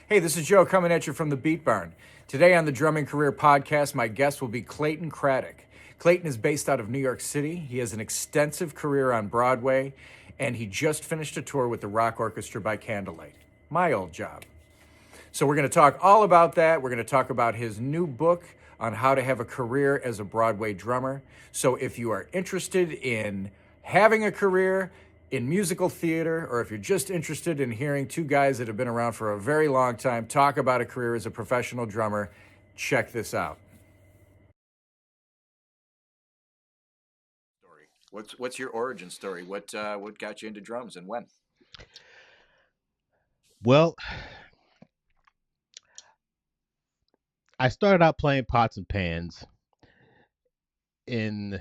Hey, this is Joe coming at you from the Beat Barn. Today on the Drumming Career Podcast, my guest will be Clayton Craddock. Clayton is based out of New York City. He has an extensive career on Broadway, and he just finished a tour with the Rock Orchestra by Candlelight. My old job. So we're going to talk all about that. We're going to talk about his new book on how to have a career as a Broadway drummer. So if you are interested in having a career in musical theater, or if you're just interested in hearing two guys that have been around for a very long time talk about a career as a professional drummer, check this out. What's your origin story? What got you into drums and when? Well, I started out playing pots and pans in,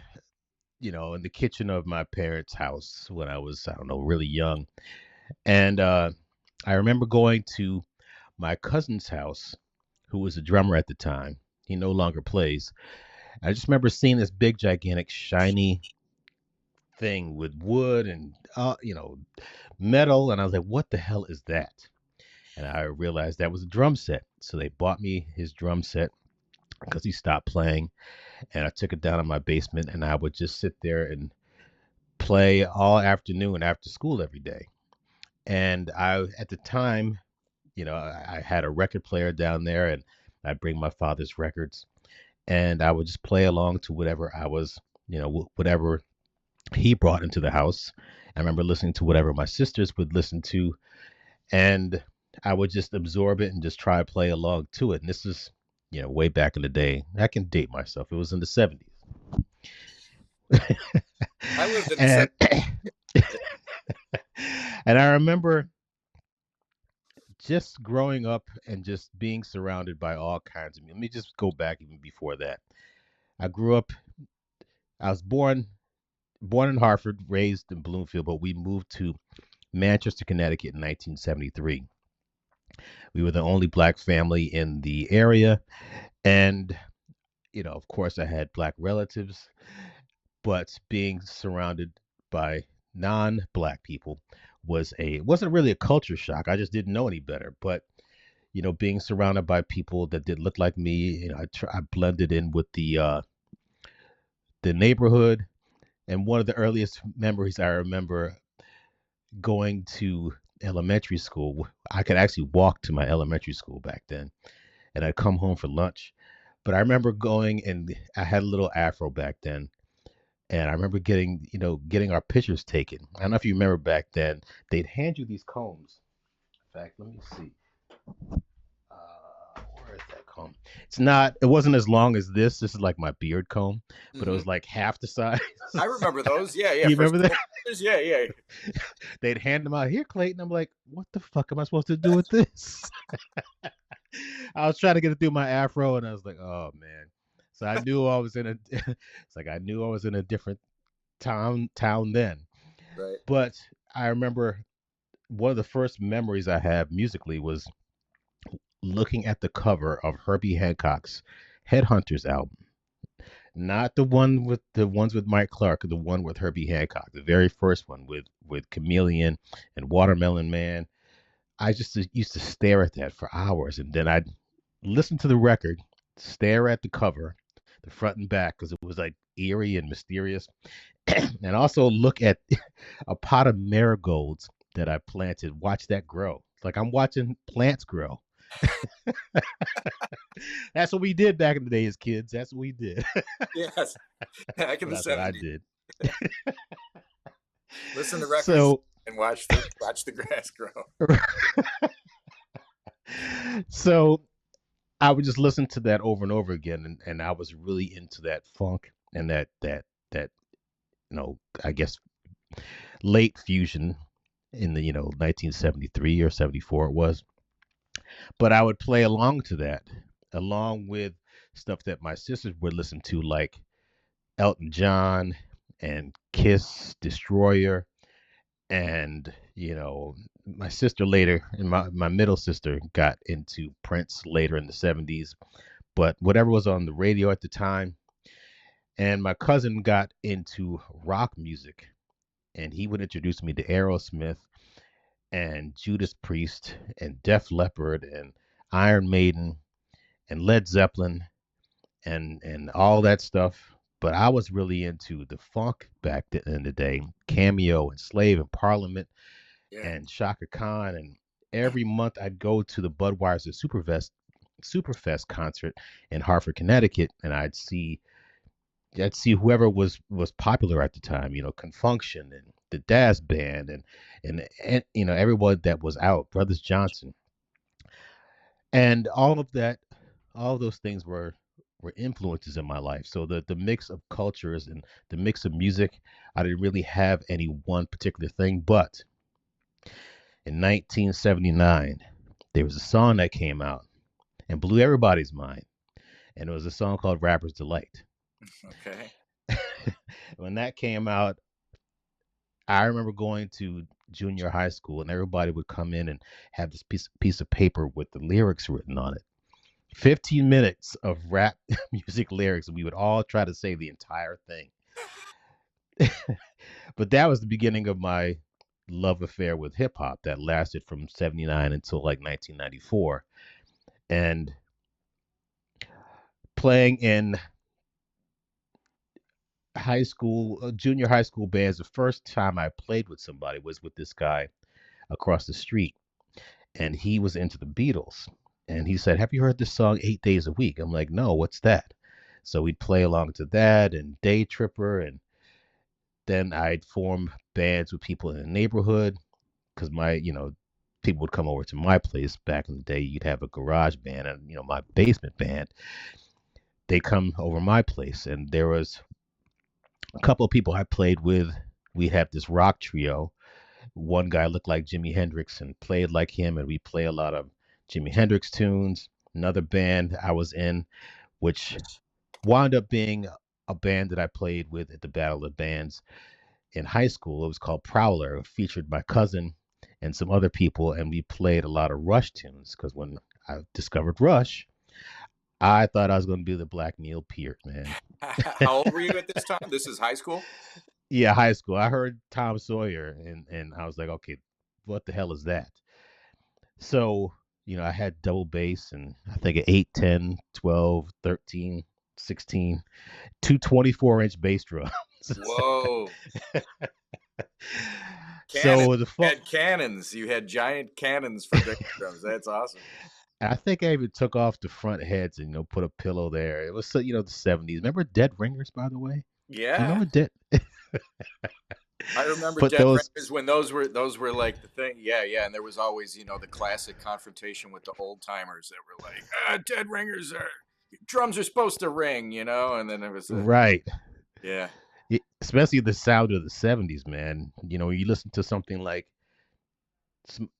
in the kitchen of my parents' house when I was, I don't know, really young. And I remember going to my cousin's house, who was a drummer at the time. He no longer plays. I just remember seeing this big, gigantic, shiny thing with wood and, metal. And I was like, what the hell is that? And I realized that was a drum set. So they bought me his drum set because he stopped playing. And I took it down in my basement, and I would just sit there and play all afternoon after school every day. And at the time, I had a record player down there, and I'd bring my father's records, and I would just play along to whatever I was, whatever he brought into the house. I remember listening to whatever my sisters would listen to, and I would just absorb it and just try to play along to it. And this is, way back in the day. I can date myself. It was in the 70s. I lived in the and 70s. and I remember just growing up and just being surrounded by all kinds of Let me just go back even before that. I grew up I was born in Hartford, raised in Bloomfield, but we moved to Manchester, Connecticut in 1973. We were the only black family in the area, and of course I had black relatives, but being surrounded by non-black people wasn't really a culture shock. I just didn't know any better. But being surrounded by people that did look like me, I blended in with the neighborhood. And one of the earliest memories I remember going to elementary school, I could actually walk to my elementary school back then, and I'd come home for lunch. But I remember going, and I had a little afro back then, and I remember getting our pictures taken. I don't know if you remember back then, they'd hand you these combs. In fact, let me see. Where is that comb? It wasn't as long as this. This is like my beard comb, but it Mm-hmm. was like half the size. I remember those. Yeah, yeah. You For remember that? school pictures, yeah, yeah. They'd hand them out. Here, Clayton. I'm like, what the fuck am I supposed to do with this? I was trying to get it through my afro, and I was like, oh man. So I knew I was in a. It's like I knew I was in a different town then. Right. But I remember one of the first memories I have musically was looking at the cover of Herbie Hancock's Headhunters album. Not the ones with Mike Clark, the one with Herbie Hancock, the very first one with Chameleon and Watermelon Man. I just used to stare at that for hours, and then I'd listen to the record, stare at the cover, the front and back, because it was like eerie and mysterious, and also look at a pot of marigolds that I planted. Watch that grow. It's like I'm watching plants grow. That's what we did back in the day as kids. That's what we did. Yes. Back in So the that's what I 70s. did. Listen to records So, and watch the grass grow. so I would just listen to that over and over again, and I was really into that funk and that I guess late fusion in the 1973 or 74 it was. But I would play along to that, along with stuff that my sisters would listen to, like Elton John and Kiss, Destroyer, and my sister later, and my middle sister got into Prince later in the 70s, but whatever was on the radio at the time. And my cousin got into rock music, and he would introduce me to Aerosmith, and Judas Priest and Def Leppard and Iron Maiden and Led Zeppelin and all that stuff. But I was really into the funk back in the day, Cameo and Slave and Parliament Yeah. and Shaka Khan. And every month I'd go to the Budweiser Superfest concert in Hartford, Connecticut, and I'd see whoever was popular at the time, Confunction and the Daz Band and everyone that was out, Brothers Johnson, and all of those things were influences in my life. So the mix of cultures and the mix of music, I didn't really have any one particular thing. But in 1979, there was a song that came out and blew everybody's mind, and it was a song called "Rapper's Delight." Okay. When that came out, I remember going to junior high school, and everybody would come in and have this piece of paper with the lyrics written on it. 15 minutes of rap music lyrics, and we would all try to say the entire thing. But that was the beginning of my love affair with hip hop that lasted from 79 until like 1994. And playing in junior high school bands, the first time I played with somebody was with this guy across the street, and he was into the Beatles. And he said, "Have you heard this song 8 Days a Week?" I'm like, "No, what's that?" So we'd play along to that and Day Tripper, and then I'd form bands with people in the neighborhood because people would come over to my place back in the day. You'd have a garage band and my basement band. They come over my place, and there was a couple of people I played with. We had this rock trio. One guy looked like Jimi Hendrix and played like him, and we play a lot of Jimi Hendrix tunes. Another band I was in, which wound up being a band that I played with at the Battle of the Bands in high school. It was called Prowler. It featured my cousin and some other people, and we played a lot of Rush tunes because when I discovered Rush, I thought I was going to be the Black Neil Peart, man. How old were you at this time? This is high school? Yeah, high school. I heard Tom Sawyer, and I was like, okay, what the hell is that? So, I had double bass and I think an 8, 10, 12, 13, 16, two 24-inch bass drums. Whoa. Cannons. So the You fun, had cannons. You had giant cannons for bass drums. That's awesome. I think I even took off the front heads and put a pillow there. It was the 70s. Remember Dead Ringers, by the way? Do you Yeah. remember Dead? I remember But Dead those Ringers when those were like the thing. Yeah, yeah. And there was always, the classic confrontation with the old timers that were like, Dead Ringers are drums are supposed to ring, and then it was right. yeah. Especially the sound of the 70s, man. You listen to something like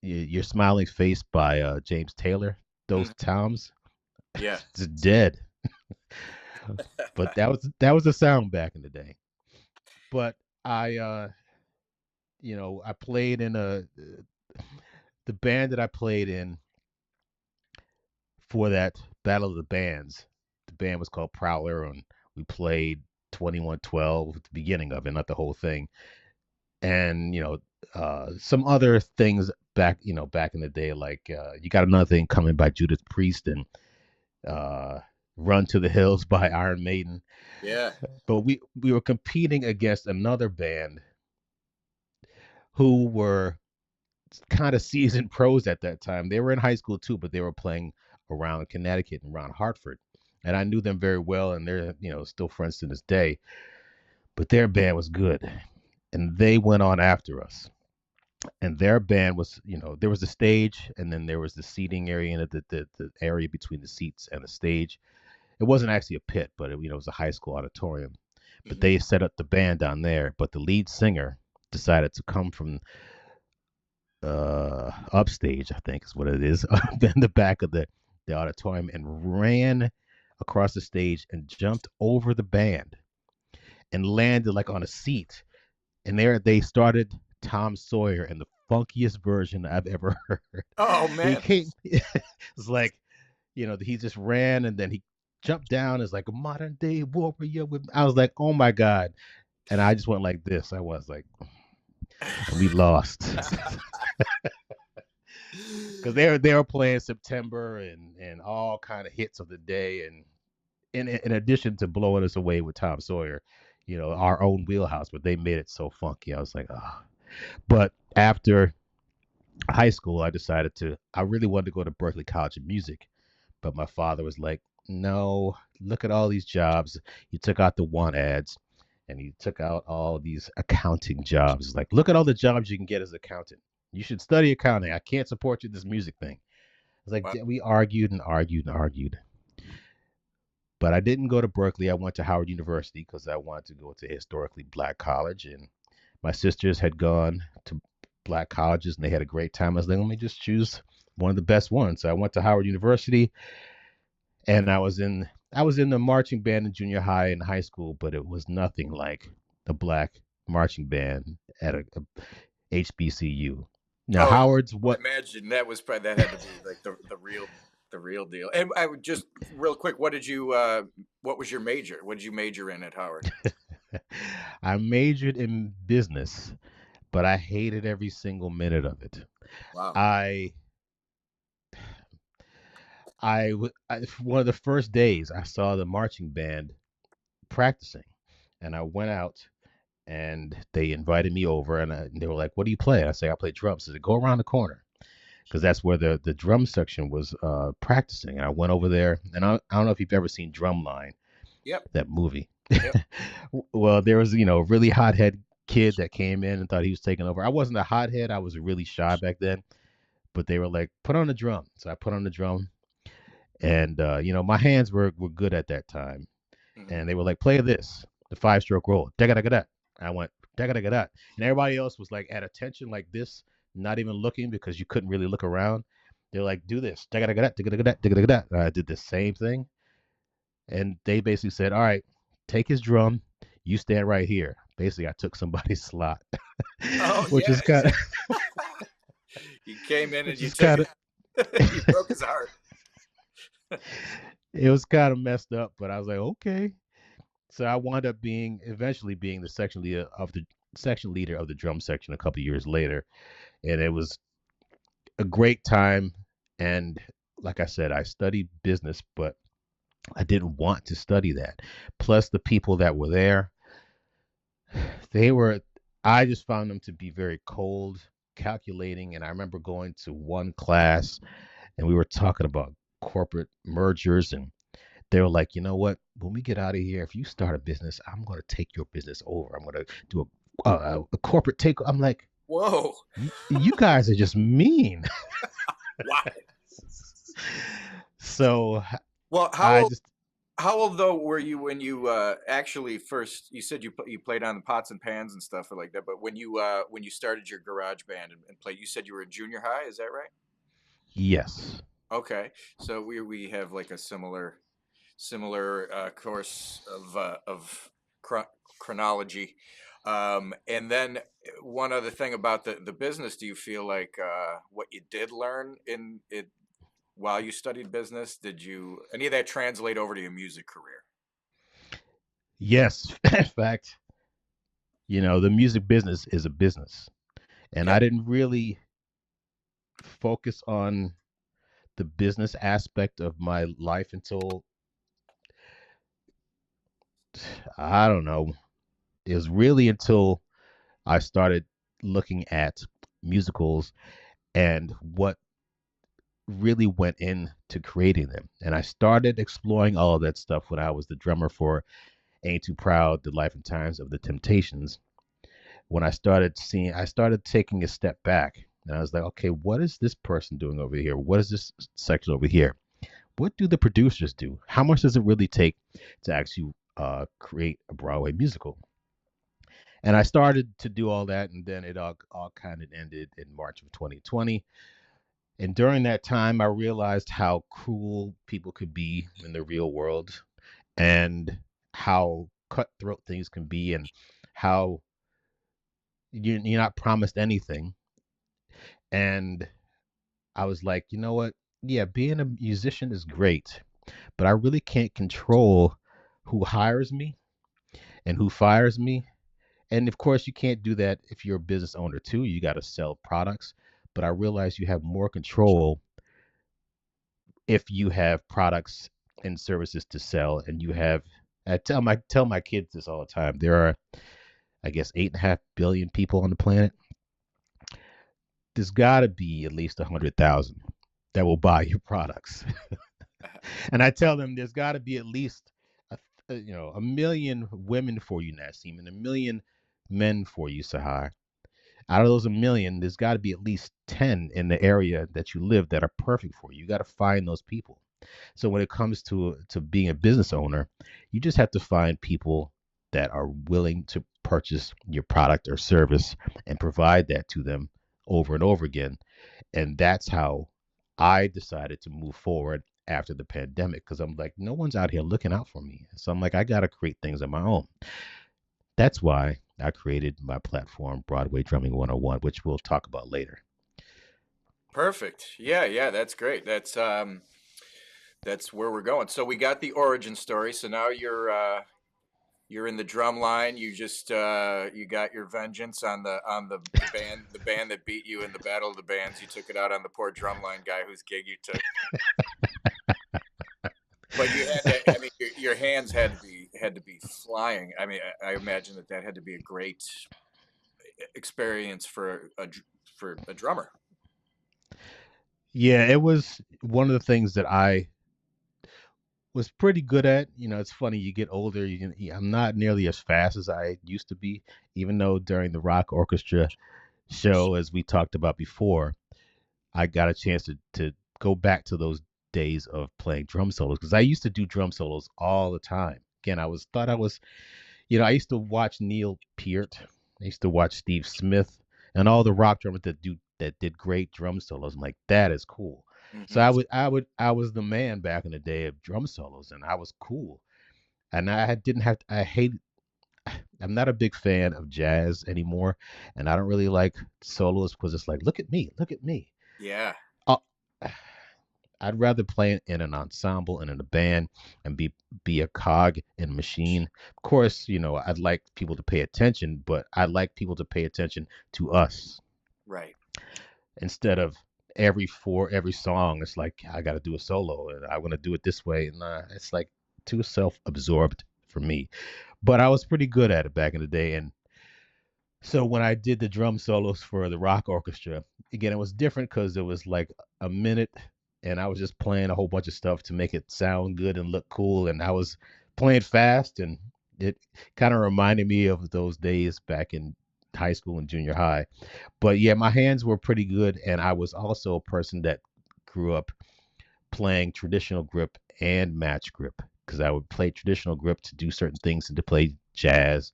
Your Smiling Face by James Taylor, those Mhm. toms, Yeah. it's dead. But that was the sound back in the day. But I played in the band that I played in for that Battle of the Bands. The band was called Prowler, and we played 2112 at the beginning of it, not the whole thing. And some other things back in the day, like you got another thing coming by Judas Priest and uh, Run to the Hills by Iron Maiden. Yeah. But we were competing against another band who were kind of seasoned pros at that time. They were in high school too, but they were playing around Connecticut and around Hartford. And I knew them very well, and they're still friends to this day. But their band was good, and they went on after us. And their band was, there was the stage, and then there was the seating area, and the area between the seats and the stage. It wasn't actually a pit, but it was a high school auditorium. But Hmm. they set up the band down there. But the lead singer decided to come from upstage, I think is what it is, in the back of the auditorium, and ran across the stage and jumped over the band and landed like on a seat. And there they started Tom Sawyer in the funkiest version I've ever heard. Oh He man. came, it's like, he just ran and then he jumped down as like a modern day warrior. I was like, oh my God. And I just went like this. I was like, and we lost because they were playing September and all kind of hits of the day, and in addition to blowing us away with Tom Sawyer, our own wheelhouse, but they made it so funky. I was like, ah. But after high school, I really wanted to go to Berklee College of Music, but my father was like, no, look at all these jobs. He took out the want ads and he took out all these accounting jobs. It's like, look at all the jobs you can get as an accountant. You should study accounting. I can't support you in this music thing. It's like, Wow. we argued and argued and argued. But I didn't go to Berkeley. I went to Howard University because I wanted to go to a historically black college. And my sisters had gone to black colleges and they had a great time. I was like, let me just choose one of the best ones. So I went to Howard University, and I was in the marching band in junior high and high school, but it was nothing like the black marching band at a HBCU. Now Oh, Howard's I what imagine that had to be like the real deal. And I would just real quick, what was your major? What did you major in at Howard? I majored in business, but I hated every single minute of it. Wow. I one of the first days I saw the marching band practicing, and I went out and they invited me over, and they were like, "What do you play?" I say, "I play drums." They said, "Go around the corner," because that's where the drum section was practicing. And I went over there, and I don't know if you've ever seen Drumline, Yep. that movie. Yep. Well, there was a really hothead kid that came in and thought he was taking over. I wasn't a hothead. I was really shy back then, but they were like, "Put on the drum." So I put on the drum, and my hands were good at that time, Hmm. and they were like, "Play this, the 5-stroke roll." Da da da. I went da da da, and everybody else was like at attention like this, not even looking because you couldn't really look around. They're like, "Do this, da da da da da da." I did the same thing, and they basically said, "All right, take his drum, you stand right here." Basically, I took somebody's slot, Oh which yeah, is kind of, you came in and which you is took kind it. of, You broke his heart. it was kind of messed up, but I was like, okay. So I wound up eventually being the section leader of the drum section a couple of years later, and it was a great time. And like I said, I studied business, but I didn't want to study that. Plus, the people that were there, they were, I just found them to be very cold, calculating. And I remember going to one class and we were talking about corporate mergers, and they were like, you know what? When we get out of here, if you start a business, I'm going to take your business over. I'm going to do a corporate take. I'm like, Whoa. you guys are just mean. Wow. So Well, I just, how old though were you when you actually first? You said you played on the pots and pans and stuff like that. But when you started your garage band and played, you said you were in junior high. Is that right? yes. Okay, so we have like a similar course of chronology. And then one other thing about the business, do you feel like what you did learn in it while you studied business, did you any of that translate over to your music career? Yes. In fact, the music business is a business. And I Yep. didn't really focus on the business aspect of my life until, I don't know, it was really until I started looking at musicals and what really went into creating them. And I started exploring all of that stuff when I was the drummer for Ain't Too Proud, The Life and Times of the Temptations. When I started taking a step back and I was like, okay, what is this person doing over here? What is this section over here? What do the producers do? How much does it really take to actually create a Broadway musical? And I started to do all that, and then it all kind of ended in March of 2020. And during that time, I realized how cruel people could be in the real world, and how cutthroat things can be, and how you're not promised anything. And I was like, you know what? Yeah, being a musician is great, but I really can't control who hires me and who fires me. And of course, you can't do that if you're a business owner too. You got to sell products. But I realized you have more control if you have products and services to sell, and you have. I tell my kids this all the time. There are, I guess, 8.5 billion people on the planet. There's got to be at least 100,000 that will buy your products. And I tell them there's got to be at least a million women for you, Nassim, and a million men for you, Sahar. Out of those a million, there's got to be at least 10 in the area that you live that are perfect for you. You got to find those people. So when it comes to being a business owner, you just have to find people that are willing to purchase your product or service and provide that to them over and over again. And that's how I decided to move forward after the pandemic, because I'm like, no one's out here looking out for me. So I'm like, I got to create things on my own. That's why I created my platform, Broadway Drumming 101, which we'll talk about later. Perfect. Yeah, yeah, that's great. That's where we're going. So we got the origin story. So now you're in the drum line. You just you got your vengeance on the band that beat you in the battle of the bands. You took it out on the poor drumline guy whose gig you took. But you had to. I mean, your hands had to be flying. I mean, I imagine that had to be a great experience for a drummer. Yeah, it was one of the things that I was pretty good at. It's funny, you get older, I'm not nearly as fast as I used to be, even though during the rock orchestra show, as we talked about before, I got a chance to go back to those days of playing drum solos, because I used to do drum solos all the time. Again, I was, I used to watch Neil Peart, I used to watch Steve Smith, and all the rock drummers that did great drum solos. I'm like, that is cool. So Hmm. I was the man back in the day of drum solos, and I was cool. And I didn't have to, I hate I'm not a big fan of jazz anymore, and I don't really like solos because it's like, look at me, look at me. Yeah. Uh, I'd rather play in an ensemble and in a band and be a cog in a machine. Of course, I'd like people to pay attention, but I'd like people to pay attention to us Right. instead of every song. It's like I got to do a solo and I want to do it this way, and it's like too self-absorbed for me. But I was pretty good at it back in the day, and so when I did the drum solos for the rock orchestra, again, it was different because it was like a minute, and I was just playing a whole bunch of stuff to make it sound good and look cool, and I was playing fast, and it kind of reminded me of those days back in high school and junior high. But yeah, my hands were pretty good, and I was also a person that grew up playing traditional grip and match grip, because I would play traditional grip to do certain things and to play jazz.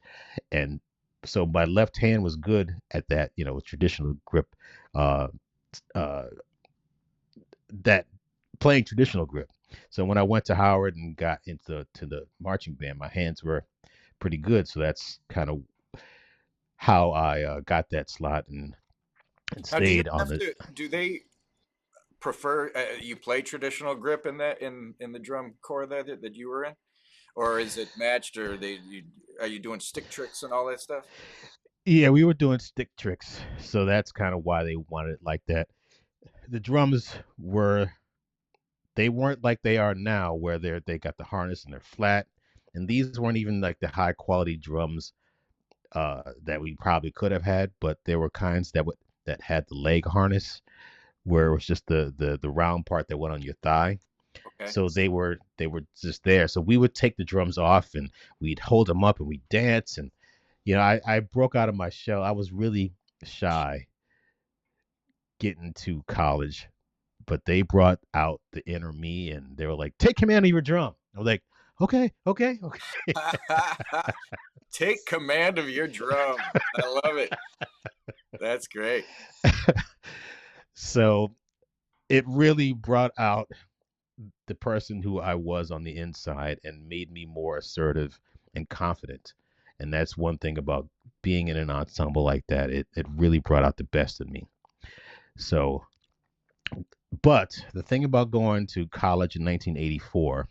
And so my left hand was good at that, with traditional grip, uh, uh, that playing traditional grip. So when I went to Howard and got into the marching band, my hands were pretty good. So that's kind of how I got that slot and Now, do you stayed on have the. to? Do they prefer you play traditional grip in that in the drum corps that you were in, or is it matched, or are you doing stick tricks and all that stuff? Yeah, we were doing stick tricks, so that's kind of why they wanted it like that. The drums they weren't like they are now, where they got the harness and they're flat, and these weren't even like the high quality drums that we probably could have had, but there were kinds that had the leg harness, where it was just the round part that went on your thigh. Okay. So they were just there. So we would take the drums off and we'd hold them up and we'd dance. And I broke out of my shell. I was really shy getting to college, but they brought out the inner me, and they were like, "Take command of your drum." I was like, "Okay, okay, okay." Take command of your drum. I love it. That's great. So it really brought out the person who I was on the inside and made me more assertive and confident. And that's one thing about being in an ensemble like that. It really brought out the best in me. So, but the thing about going to college in 1984,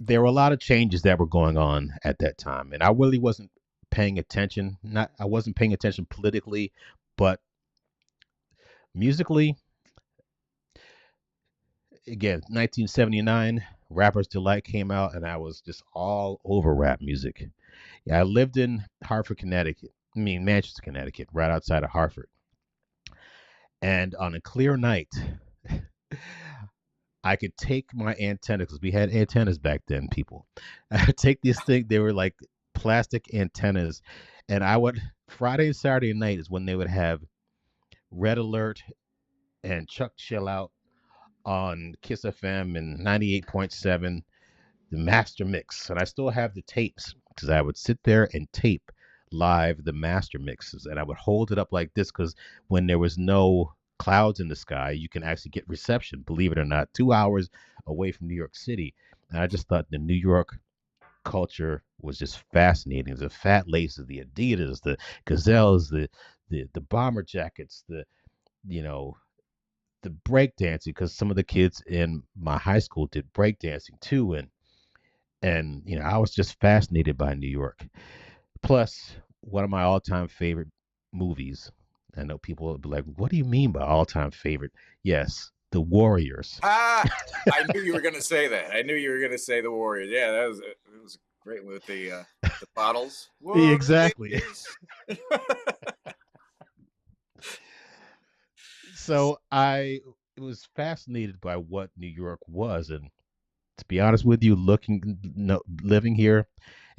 there were a lot of changes that were going on at that time, and I really wasn't paying attention. Not I wasn't paying attention politically, but musically, again, 1979, Rapper's Delight came out, and I was just all over rap music. Yeah, I lived in Hartford, Connecticut. I mean, Manchester, Connecticut, right outside of Hartford. And on a clear night, I could take my antenna because we had antennas back then, people. I could take this thing, they were like plastic antennas, and I would Friday and Saturday night is when they would have Red Alert and Chuck Chill Out on Kiss FM and 98.7, the master mix. And I still have the tapes because I would sit there and tape live the master mixes, and I would hold it up like this because when there was no clouds in the sky, you can actually get reception, believe it or not, 2 hours away from New York City. And I just thought the New York culture was just fascinating. The fat laces, the Adidas, the Gazelles, the bomber jackets, the you know the breakdancing, because some of the kids in my high school did breakdancing too, and I was just fascinated by New York. Plus, one of my all-time favorite movies. I know people will be like, "What do you mean by all-time favorite?" Yes, The Warriors. Ah, I knew you were going to say that. I knew you were going to say the Warriors. Yeah, that was it. Was great with the bottles. Exactly. Warriors. So I was fascinated by what New York was, and to be honest with you, looking, no, living here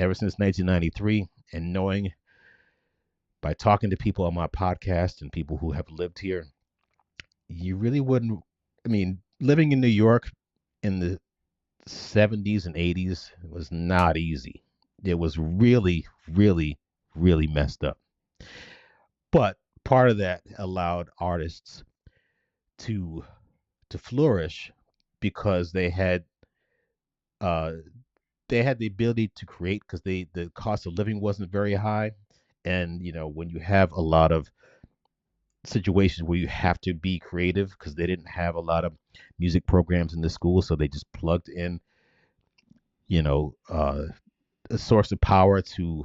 ever since 1993, and knowing by talking to people on my podcast and people who have lived here, you really wouldn't. I mean, living in New York in the 70s and 80s was not easy. It was really, really, really messed up. But part of that allowed artists to flourish because uh, they had the ability to create because the cost of living wasn't very high, and when you have a lot of situations where you have to be creative because they didn't have a lot of music programs in the school, so they just plugged in you know uh, a source of power to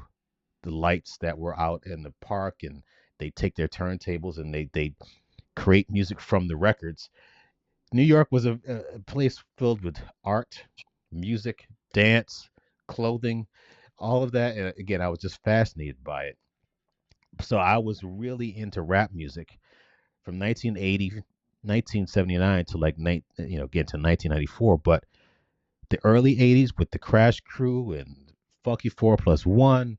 the lights that were out in the park, and they take their turntables and they create music from the records. New York was a place filled with art, music, dance, clothing, all of that. And again, I was just fascinated by it. So I was really into rap music from 1980, 1979 to like, again to 1994. But the early 80s with the Crash Crew and Funky 4 Plus 1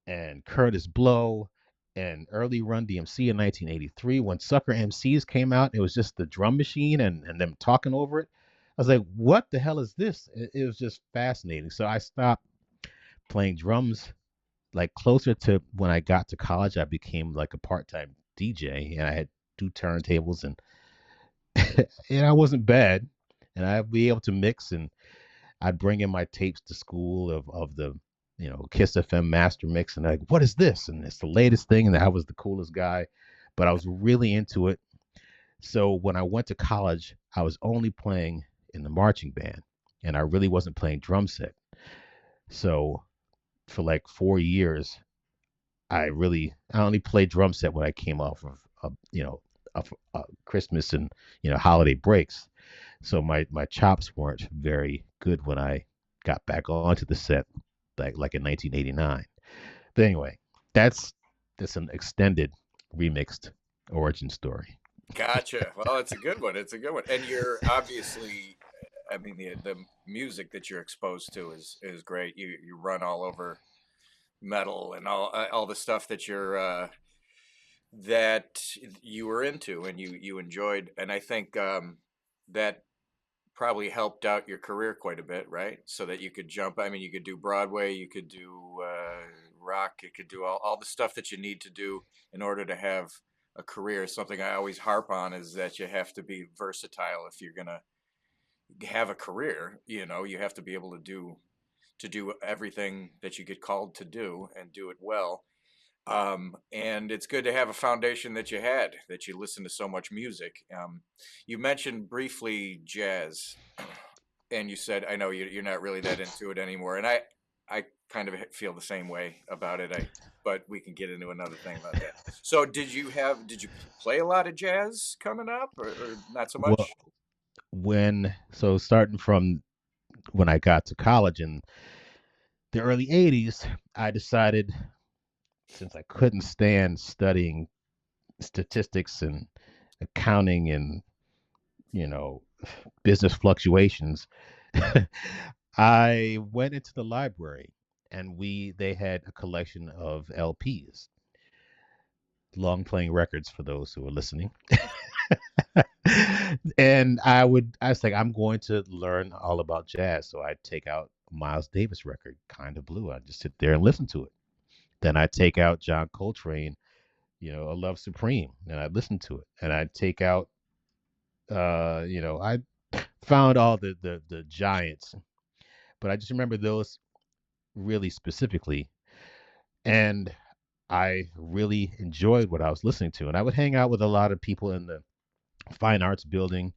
and Curtis Blow and early Run DMC in 1983. When Sucker MCs came out, it was just the drum machine and them talking over it. I was like, what the hell is this? It was just fascinating. So I stopped playing drums like closer to when I got to college. I became like a part-time DJ, and I had two turntables, and and I wasn't bad, and I'd be able to mix, and I'd bring in my tapes to school of the Kiss FM master mix, and like, what is this? And it's the latest thing, and I was the coolest guy, but I was really into it. So when I went to college, I was only playing in the marching band, and I really wasn't playing drum set. So for like 4 years, I only played drum set when I came off of Christmas and holiday breaks. So my chops weren't very good when I got back onto the set, like in 1989. But anyway, that's an extended remixed origin story. Gotcha. Well, it's a good one. It's a good one. And you're obviously, I mean, the music that you're exposed to is great. You run all over metal and all the stuff that you were into and you enjoyed. And I think that probably helped out your career quite a bit, right? So that you could jump. I mean, you could do Broadway, you could do rock, you could do all the stuff that you need to do in order to have a career. Something I always harp on is that you have to be versatile if you're gonna have a career. You have to be able to do everything that you get called to do and do it well. And it's good to have a foundation that that you listen to so much music. You mentioned briefly jazz. and you said, I know you're not really that into it anymore, and I kind of feel the same way about it. But we can get into another thing about that. So, did you play a lot of jazz coming up, or not so Well, much? starting from when I got to college in the early 80s, I decided, since I couldn't stand studying statistics and accounting and, you know, business fluctuations, I went into the library, and they had a collection of LPs, long playing records for those who are listening. And I was like, I'm going to learn all about jazz. So I'd take out a Miles Davis record, Kind of Blue. I'd just sit there and listen to it. Then I'd take out John Coltrane, A Love Supreme, and I'd listen to it. And I'd take out, I found all the giants, but I just remember those really specifically. And I really enjoyed what I was listening to. And I would hang out with a lot of people in the fine arts building,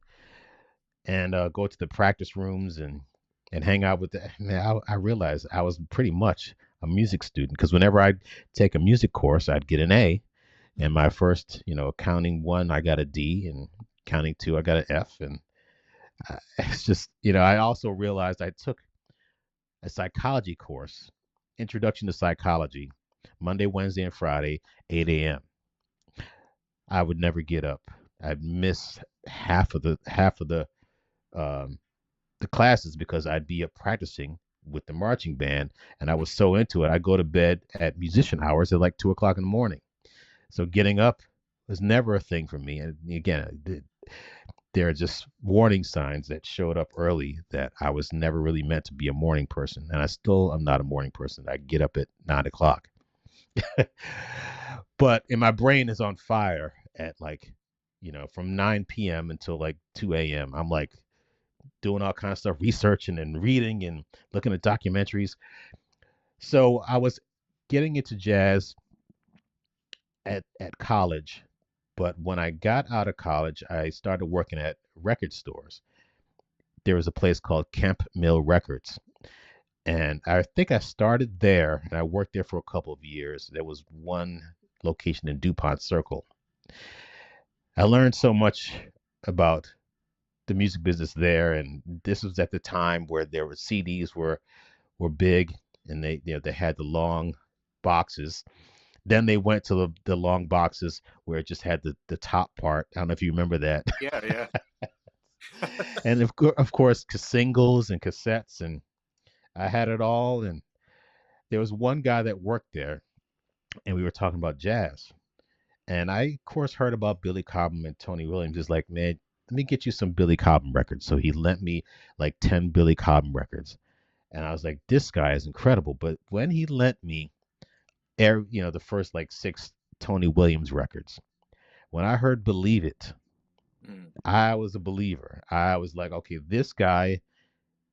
and go to the practice rooms and hang out with the man. I realized I was pretty much a music student, because whenever I'd take a music course, I'd get an A. And my first, accounting one, I got a D, and counting two, I got an F. And it's just, I also realized I took a psychology course, Introduction to Psychology, Monday, Wednesday, and Friday, 8 a.m. I would never get up. I'd miss um, the classes because I'd be up practicing with the marching band, and I was so into it. I'd go to bed at musician hours at like 2 o'clock in the morning. So getting up was never a thing for me. And again, there are just warning signs that showed up early that I was never really meant to be a morning person, and I still am not a morning person. I get up at 9 o'clock, but and my brain is on fire at like, from 9 p.m. until like 2 a.m. I'm like doing all kinds of stuff, researching and reading and looking at documentaries. So I was getting into jazz at college, but when I got out of college, I started working at record stores. There was a place called Camp Mill Records, and I think I started there, and I worked there for a couple of years. There was one location in DuPont Circle. I learned so much about the music business there, and this was at the time where there were CDs were big, and they had the long boxes. Then they went to the long boxes where it just had the top part. I don't know if you remember that. Yeah, yeah. And of course, singles and cassettes, and I had it all. And there was one guy that worked there, and we were talking about jazz. And I, of course, heard about Billy Cobham and Tony Williams. He's like, man, let me get you some Billy Cobham records. So he lent me like 10 Billy Cobham records. And I was like, this guy is incredible. But when he lent me, the first like six Tony Williams records, when I heard Believe It, Mm. I was a believer. I was like, okay, this guy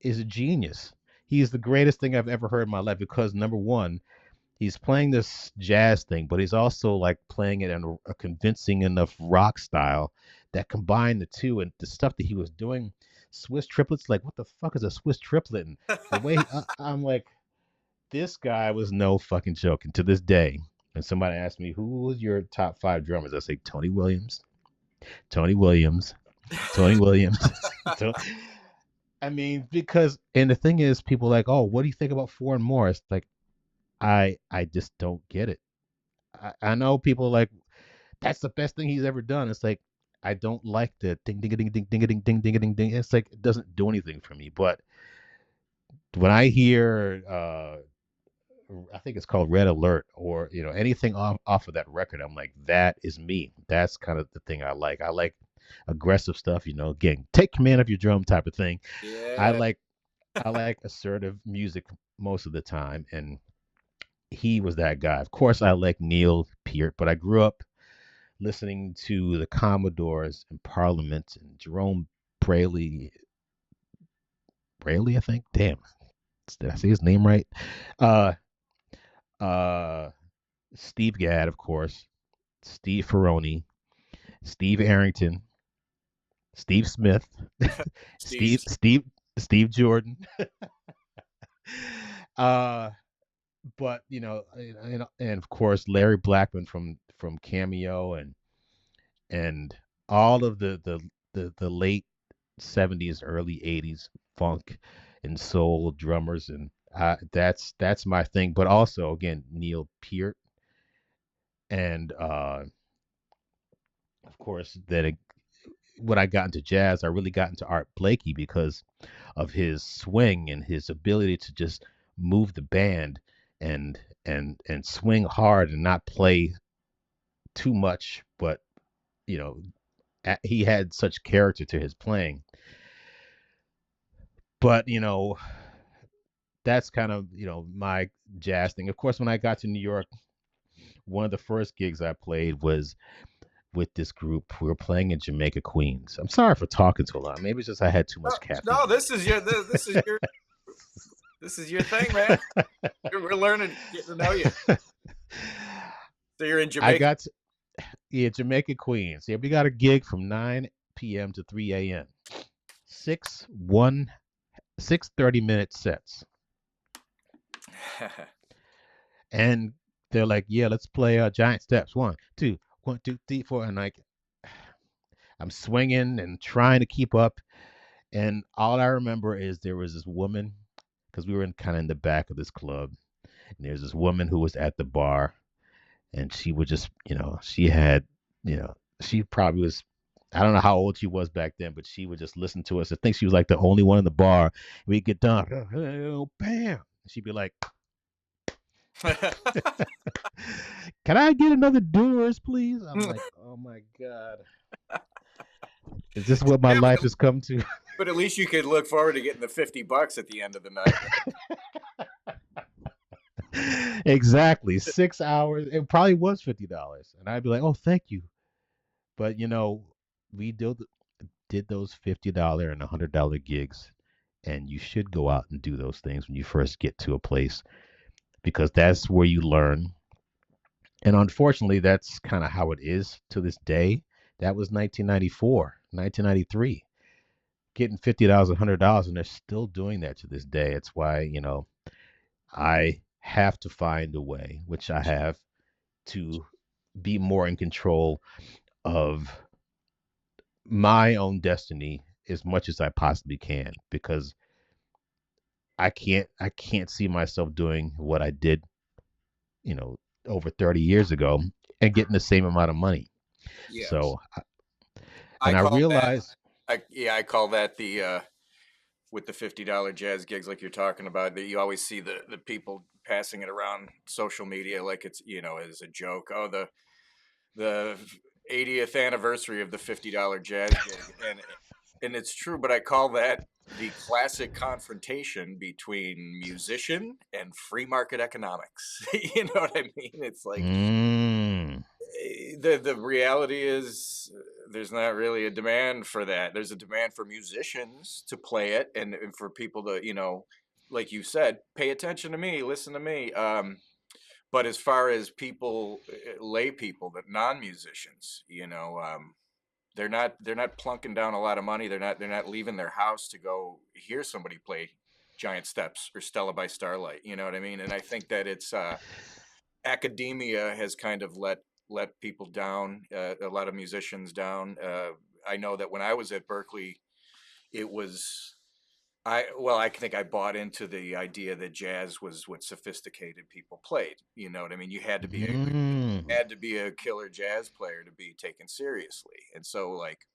is a genius. He is the greatest thing I've ever heard in my life, because number one, he's playing this jazz thing, but he's also like playing it in a convincing enough rock style that combined the two. And the stuff that he was doing, Swiss triplets, like what the fuck is a Swiss triplet? And the way I'm like, this guy was no fucking joke. And to this day, when somebody asks me who was your top five drummers, I say Tony Williams, Tony Williams, Tony Williams. So, I mean, because and the thing is, people are like, oh, what do you think about Four and More? It's like I just don't get it. I know people are like, that's the best thing he's ever done. It's like I don't like the ding ding ding ding ding ding ding ding ding ding. It's like it doesn't do anything for me. But when I hear I think it's called Red Alert, or anything off of that record, I'm like, that is me. That's kind of the thing I like. I like aggressive stuff, again, take command of your drum type of thing. I Yeah. like I like assertive music most of the time, and he was that guy. Of course, I like Neil Peart, but I grew up listening to the Commodores and Parliament and Jerome Braley. Braley, I think. Damn, did I say his name right? Uh, uh, Steve Gadd, of course. Steve Ferroni, Steve Arrington, Steve Smith, Steve. Steve. Steve Jordan. uh, but and of course Larry Blackman from Cameo and all of the late '70s, early '80s funk and soul drummers, and that's my thing. But also again Neil Peart and of course when I got into jazz, I really got into Art Blakey because of his swing and his ability to just move the band and and swing hard and not play too much, but you know he had such character to his playing. But that's kind of my jazz thing. Of course, when I got to New York, one of the first gigs I played was with this group. We were playing in Jamaica, Queens. I'm sorry for talking so long. Maybe it's just I had too much No, caffeine. this is your thing, man. We're learning, getting to know you. So you're in I Jamaica. got to, yeah, Jamaica, Queens. Yeah, we got a gig from 9 p.m. to 3 a.m. Six one six 30-minute sets, and they're like, "Yeah, let's play giant steps. 1, 2, 1, 2, 3, 4." And like, I'm swinging and trying to keep up, and all I remember is there was this woman because we were in kind of in the back of this club, and there's this woman who was at the bar, and she would just, she had, she probably was, I don't know how old she was back then, but she would just listen to us. I think she was like the only one in the bar. We'd get done, oh, bam. She'd be like, "Can I get another Doers, please?" I'm like, "Oh my God. Is this what my Yeah, life has come to?" but at least you could look forward to getting the $50 at the end of the night, Exactly. 6 hours. It probably was $50. And I'd be like, "Oh, thank you." But, we did those $50 and $100 gigs, and you should go out and do those things when you first get to a place because that's where you learn. And unfortunately, that's kind of how it is to this day. That was 1994, 1993. Getting $50, $100, and they're still doing that to this day. It's why, I have to find a way, which I have, to be more in control of my own destiny as much as I possibly can because I can't see myself doing what I did, you know, over 30 years ago and getting the same amount of money. yes. So, I and I call that. realized, I call that the with the $50 jazz gigs, like you're talking about. That you always see the people passing it around social media like it's as a joke. Oh, the 80th anniversary of the $50 jazz gig, and it's true. But I call that the classic confrontation between musician and free market economics. You know what I mean? It's like mm, the reality is there's not really a demand for that. There's a demand for musicians to play it and for people to, like you said, pay attention to me, listen to me. But as far as people, lay people, that non-musicians, they're not plunking down a lot of money. They're not leaving their house to go hear somebody play Giant Steps or Stella by Starlight. You know what I mean? And I think that it's academia has kind of let people down, a lot of musicians down. I know that when I was at Berkeley, it was I think I bought into the idea that jazz was what sophisticated people played. You know what I mean? You had to be mm, a killer jazz player to be taken seriously, and so like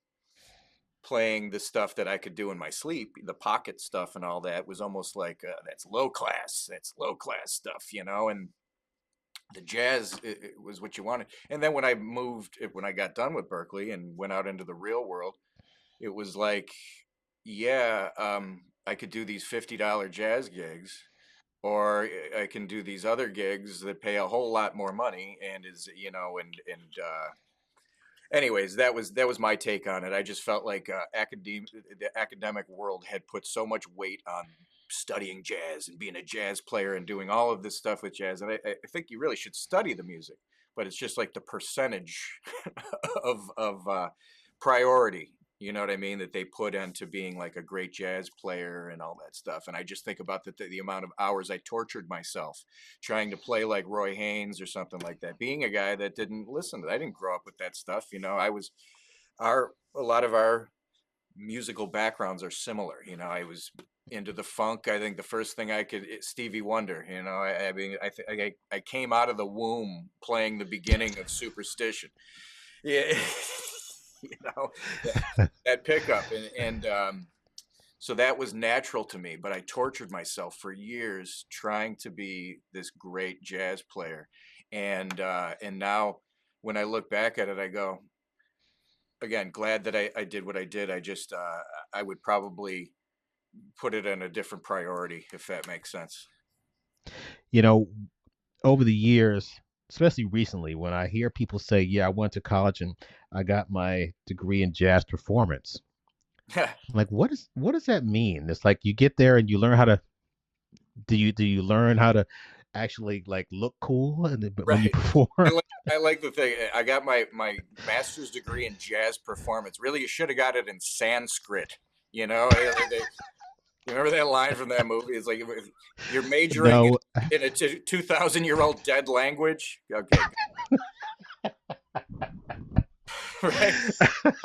playing the stuff that I could do in my sleep, the pocket stuff and all that was almost like that's low class. That's low class stuff, and the jazz it was what you wanted. And then when I got done with Berkeley and went out into the real world, it was like, yeah, I could do these $50 jazz gigs, or I can do these other gigs that pay a whole lot more money and is and anyways, that was my take on it. I just felt like the academic world had put so much weight on studying jazz and being a jazz player and doing all of this stuff with jazz, and I think you really should study the music, but it's just like the percentage of priority. You know what I mean? That they put into being like a great jazz player and all that stuff. And I just think about the amount of hours I tortured myself trying to play like Roy Haynes or something like that. Being a guy that didn't listen to, I didn't grow up with that stuff. You know, a lot of our musical backgrounds are similar. You know, I was into the funk. I think the first thing Stevie Wonder. You know, I mean, I came out of the womb playing the beginning of Superstition. Yeah, you know that pickup and so that was natural to me. But I tortured myself for years trying to be this great jazz player, and now when I look back at it, I go, again, glad that I did what I did. I would probably put it in a different priority, if that makes sense. You know, over the years, especially recently, when I hear people say, "Yeah, I went to college and I got my degree in jazz performance," I'm like, what does that mean? It's like you get there and you learn how to do you learn how to actually like look cool and when you Right. perform? I like the thing. I got my master's degree in jazz performance. Really, you should have got it in Sanskrit. You know, you remember that line from that movie? It's like if you're majoring No, in a 2,000-year-old dead language. Okay, right?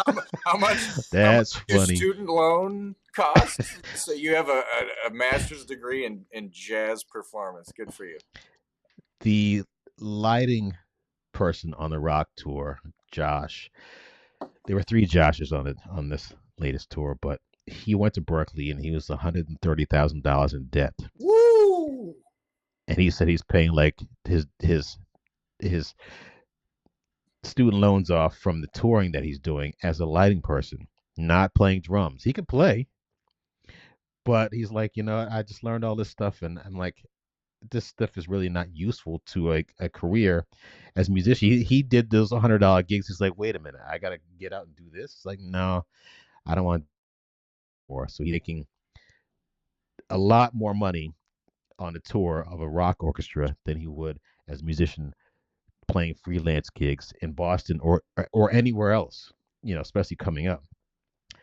How much? How much that's your funny. student loan cost? So you have a master's degree in jazz performance. Good for you. The lighting person on the rock tour, Josh. There were three Joshes on it on this latest tour, but he went to Berkeley and he was $130,000 in debt. Woo! And he said he's paying like his student loans off from the touring that he's doing as a lighting person, not playing drums. He can play, but he's like, I just learned all this stuff, and I'm like, this stuff is really not useful to a career as a musician. He did those $100 gigs. He's like, wait a minute, I gotta get out and do this. It's like, no, I don't want more. So he's making a lot more money on the tour of a rock orchestra than he would as a musician playing freelance gigs in Boston or anywhere else, especially coming up.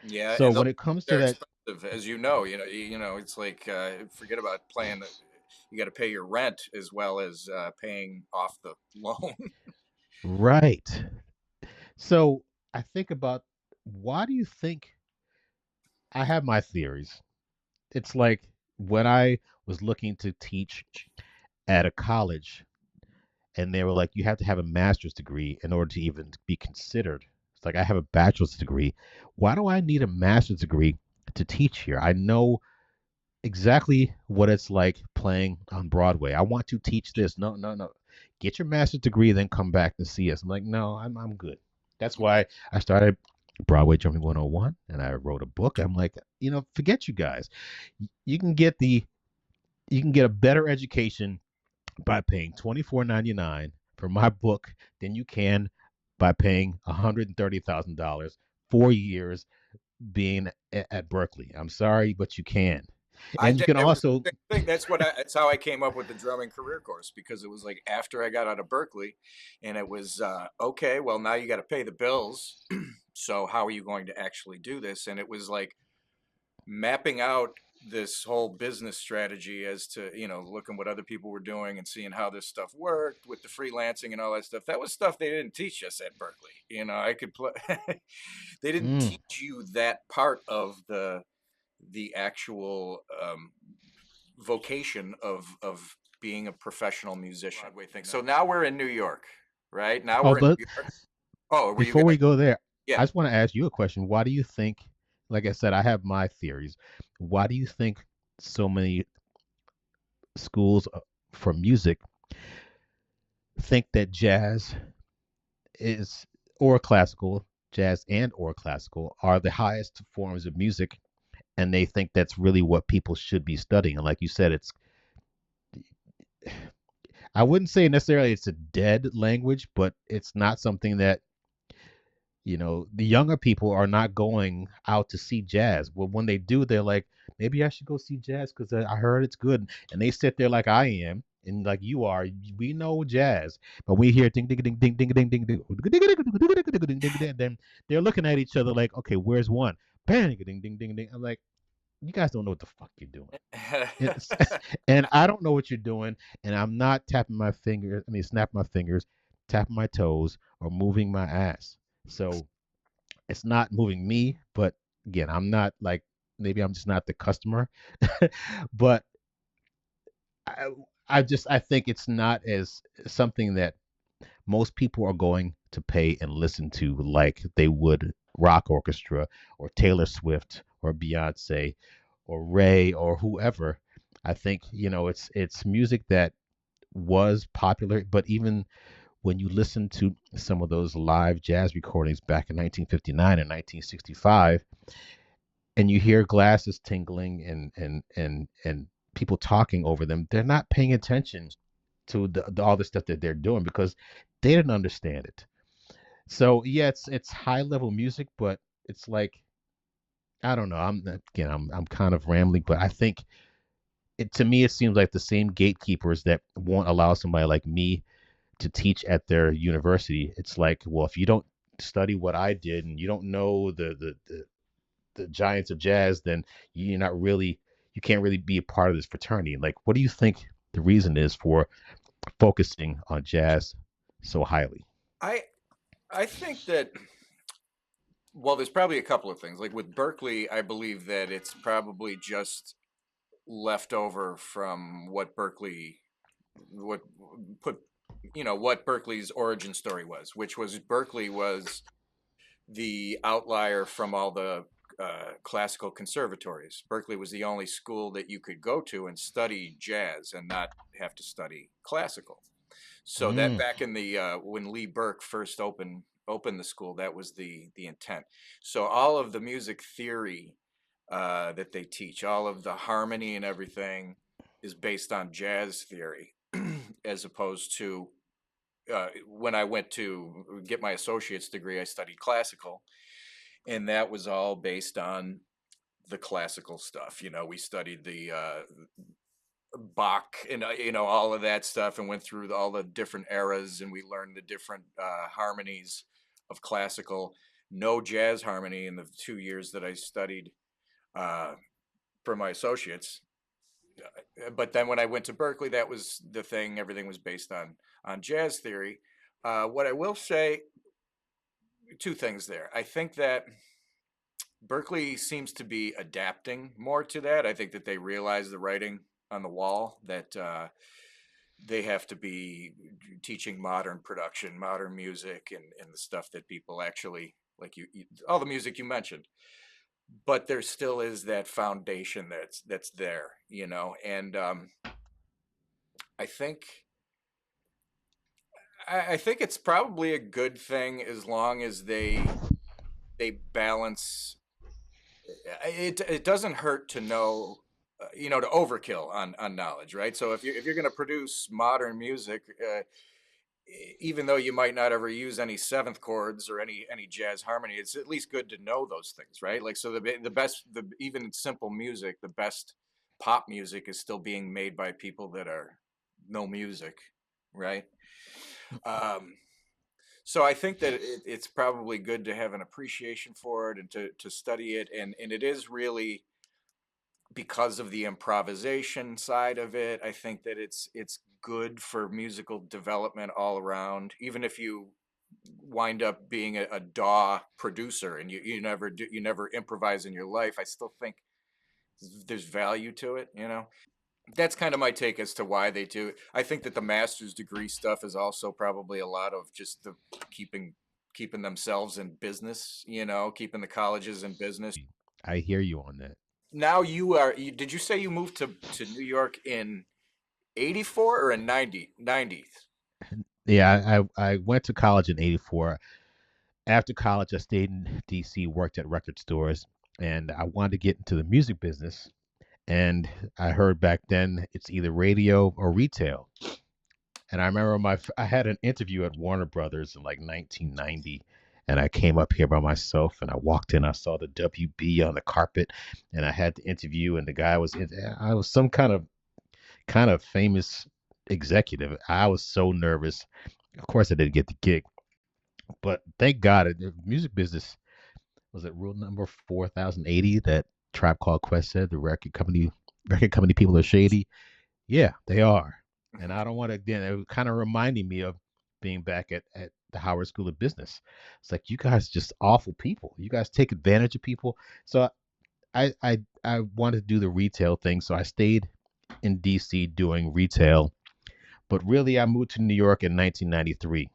Yeah, So and when it comes to they're that, expensive, as you know. It's like forget about playing. You got to pay your rent as well as paying off the loan. right. So I think about, why do you think, I have my theories. It's like when I was looking to teach at a college, and they were like, you have to have a master's degree in order to even be considered. It's like, I have a bachelor's degree. Why do I need a master's degree to teach here? I know exactly what it's like playing on Broadway. I want to teach this. No, no, no. Get your master's degree, then come back and see us. I'm like, no, I'm good. That's why I started Broadway Jumping 101, and I wrote a book. I'm like, forget you guys. You can get a better education by paying $24.99 for my book than you can by paying $130,000 4 years being at Berkeley. I'm sorry, but you can. I And you did. can It was also, the thing. That's how I came up with the drumming career course, because it was like after I got out of Berkeley, and it was okay. Well, now you got to pay the bills. So how are you going to actually do this? And it was like mapping out this whole business strategy as to, looking what other people were doing and seeing how this stuff worked with the freelancing and all that stuff. That was stuff they didn't teach us at Berkeley. I could play. They didn't mm, teach you that part of the actual vocation of being a professional musician. Broadway thing. So now we're in New York, right? Now oh, we're in but New York. Oh, were you before gonna? we go there, Yeah. I just want to ask you a question. Why do you think, like I said, I have my theories. Why do you think so many schools for music think that jazz is, or classical, jazz and or classical are the highest forms of music, and they think that's really what people should be studying? And like you said, I wouldn't say necessarily it's a dead language, but it's not something that, the younger people are not going out to see jazz. Well, when they do, they're like, maybe I should go see jazz because I heard it's good. And they sit there like I am. And like you are, we know jazz, but we hear ding ding ding ding ding ding ding ding ding ding ding. Then they're looking at each other like, okay, where's one? Bang ding ding ding ding. I'm like, you guys don't know what the fuck you're doing. It's, and I don't know what you're doing, and I'm not tapping my fingers. I mean, snapping my fingers, tapping my toes, or moving my ass. So it's not moving me, but again, I'm not like maybe I'm just not the customer, but I, I think it's not as something that most people are going to pay and listen to like they would rock orchestra or Taylor Swift or Beyonce or Ray or whoever. I think it's music that was popular, but even when you listen to some of those live jazz recordings back in 1959 and 1965, and you hear glasses tingling and people talking over them, they're not paying attention to all the stuff that they're doing because they didn't understand it. So yeah, it's high level music, but it's like I don't know. I'm kind of rambling, but I think to me it seems like the same gatekeepers that won't allow somebody like me to teach at their university. It's like, well, if you don't study what I did and you don't know the giants of jazz, then you're not really you can't really be a part of this fraternity. Like, what do you think the reason is for focusing on jazz so highly? I I think that, well, there's probably a couple of things. Like with Berkeley, I believe that it's probably just left over from what put what Berkeley's origin story was, which was Berkeley was the outlier from all the classical conservatories. Berkeley was the only school that you could go to and study jazz and not have to study classical. So that Mm. back in the when Lee Burke first opened the school, that was the intent. So all of the music theory that they teach, all of the harmony and everything, is based on jazz theory, as opposed to when I went to get my associate's degree, I studied classical, and that was all based on the classical stuff. We studied the Bach and all of that stuff, and went through all the different eras, and we learned the different harmonies of classical. No jazz harmony in the 2 years that I studied uh, for my associates. But then when I went to Berkeley, that was the thing. Everything was based on jazz theory. What I will say, two things there. I think that Berkeley seems to be adapting more to that. I think that they realize the writing on the wall that they have to be teaching modern production, modern music, and the stuff that people actually like. All the music you mentioned, but there still is that foundation that's there, and I think I think it's probably a good thing as long as they balance it. It doesn't hurt to know, to overkill on knowledge, right? So if you're going to produce modern music, even though you might not ever use any seventh chords or any jazz harmony, it's at least good to know those things, right? Like, so the best, the even simple music, the best pop music is still being made by people that are know music, right? Um, so I think that it's probably good to have an appreciation for it and to study it, and it is really because of the improvisation side of it. I think that it's good for musical development all around. Even if you wind up being a DAW producer and you never improvise in your life, I still think there's value to it. That's kind of my take as to why they do it. I think that the master's degree stuff is also probably a lot of just the keeping keeping themselves in business, keeping the colleges in business. I hear you on that. Now did you say you moved to New York in 84 or in 90? Yeah, I went to college in '84. After college, I stayed in DC, worked at record stores, and I wanted to get into the music business. And I heard back then it's either radio or retail. And I remember I had an interview at Warner Brothers in like 1990, and I came up here by myself, and I walked in, I saw the WB on the carpet, and I had the interview, and the guy was I was some kind of famous executive. I was so nervous. Of course, I didn't get the gig, but thank God, the music business was it rule number 4080 that Tribe Called Quest said the record company people are shady. Yeah, they are, and I don't want to. Again, it was kind of reminding me of being back at the Howard School of Business. It's like you guys just awful people. You guys take advantage of people. So I wanted to do the retail thing, so I stayed in DC doing retail. But really, I moved to New York in 1993.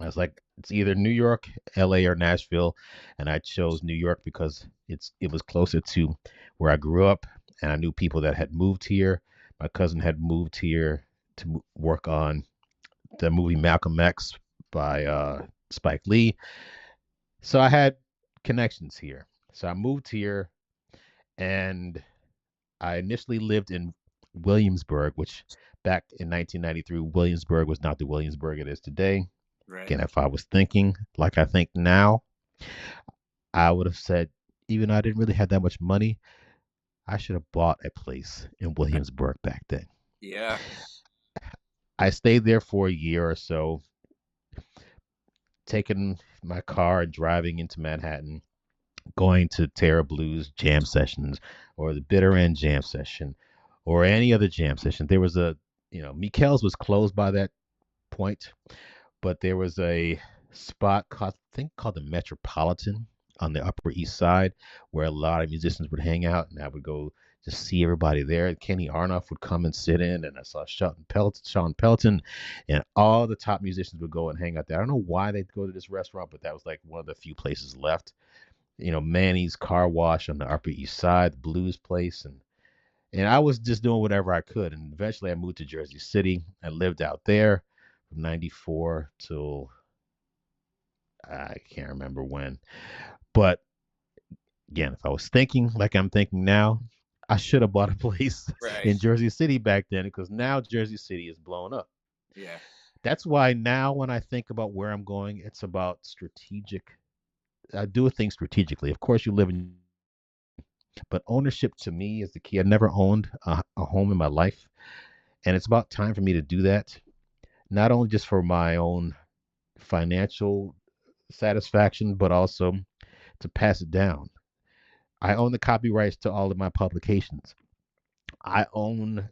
I was like, it's either New York, LA, or Nashville, and I chose New York because it was closer to where I grew up, and I knew people that had moved here. My cousin had moved here to work on the movie Malcolm X by Spike Lee, so I had connections here. So I moved here, and I initially lived in Williamsburg, which back in 1993, Williamsburg was not the Williamsburg it is today. Right. Again, if I was thinking like I think now, I would have said, even though I didn't really have that much money, I should have bought a place in Williamsburg back then. Yeah. I stayed there for a year or so, taking my car and driving into Manhattan, going to Terra Blues jam sessions or the Bitter End jam session or any other jam session. There was Mikel's was closed by that point, but there was a spot called, I think, called the Metropolitan on the Upper East Side, where a lot of musicians would hang out, and I would go just see everybody there. Kenny Arnoff would come and sit in, and I saw Sean Pelton, and all the top musicians would go and hang out there. I don't know why they'd go to this restaurant, but that was like one of the few places left. Manny's Car Wash on the Upper East Side, the Blues Place, and I was just doing whatever I could. And eventually I moved to Jersey City. I lived out there from 94 till I can't remember when. But again, if I was thinking like I'm thinking now, I should have bought a place Right. in Jersey City back then because now Jersey City is blown up. Yeah. That's why now when I think about where I'm going, it's about strategic. I do things strategically. Of course, you live in, but ownership to me is the key. I never owned a home in my life, and it's about time for me to do that. Not only just for my own financial satisfaction, but also to pass it down. I own the copyrights to all of my publications. I own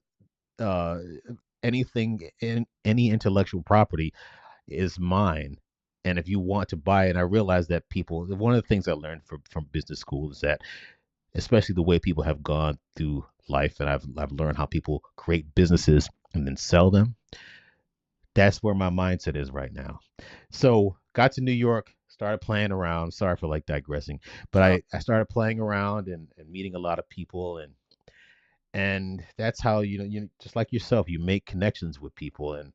uh, anything in any intellectual property is mine. And if you want to buy it, I realize that people, one of the things I learned from business school is that, especially the way people have gone through life, and I've learned how people create businesses and then sell them. That's where my mindset is right now. So got to New York, started playing around. Sorry for like digressing, but No. I started playing around and meeting a lot of people, and that's how you just like yourself, you make connections with people, and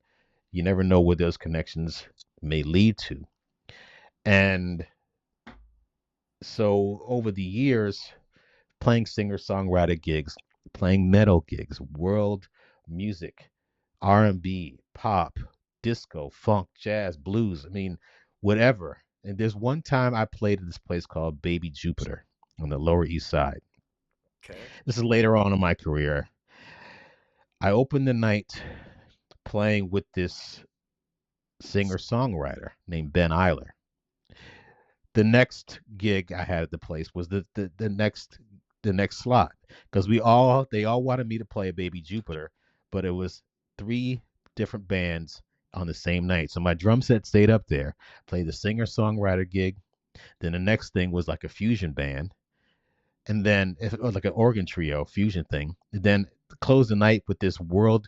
you never know where those connections may lead to. And so over the years, playing singer songwriter gigs, playing metal gigs, world music, R&B, pop, disco, funk, jazz, blues. I mean, whatever. And there's one time I played at this place called Baby Jupiter on the Lower East Side. Okay. This is later on in my career. I opened the night playing with this singer songwriter named Ben Eiler. The next gig I had at the place was the next slot because they all wanted me to play a Baby Jupiter, but it was three different bands on the same night. So my drum set stayed up there, played the singer songwriter gig. Then the next thing was like a fusion band, and then it was like an organ trio fusion thing. And then closed the night with this world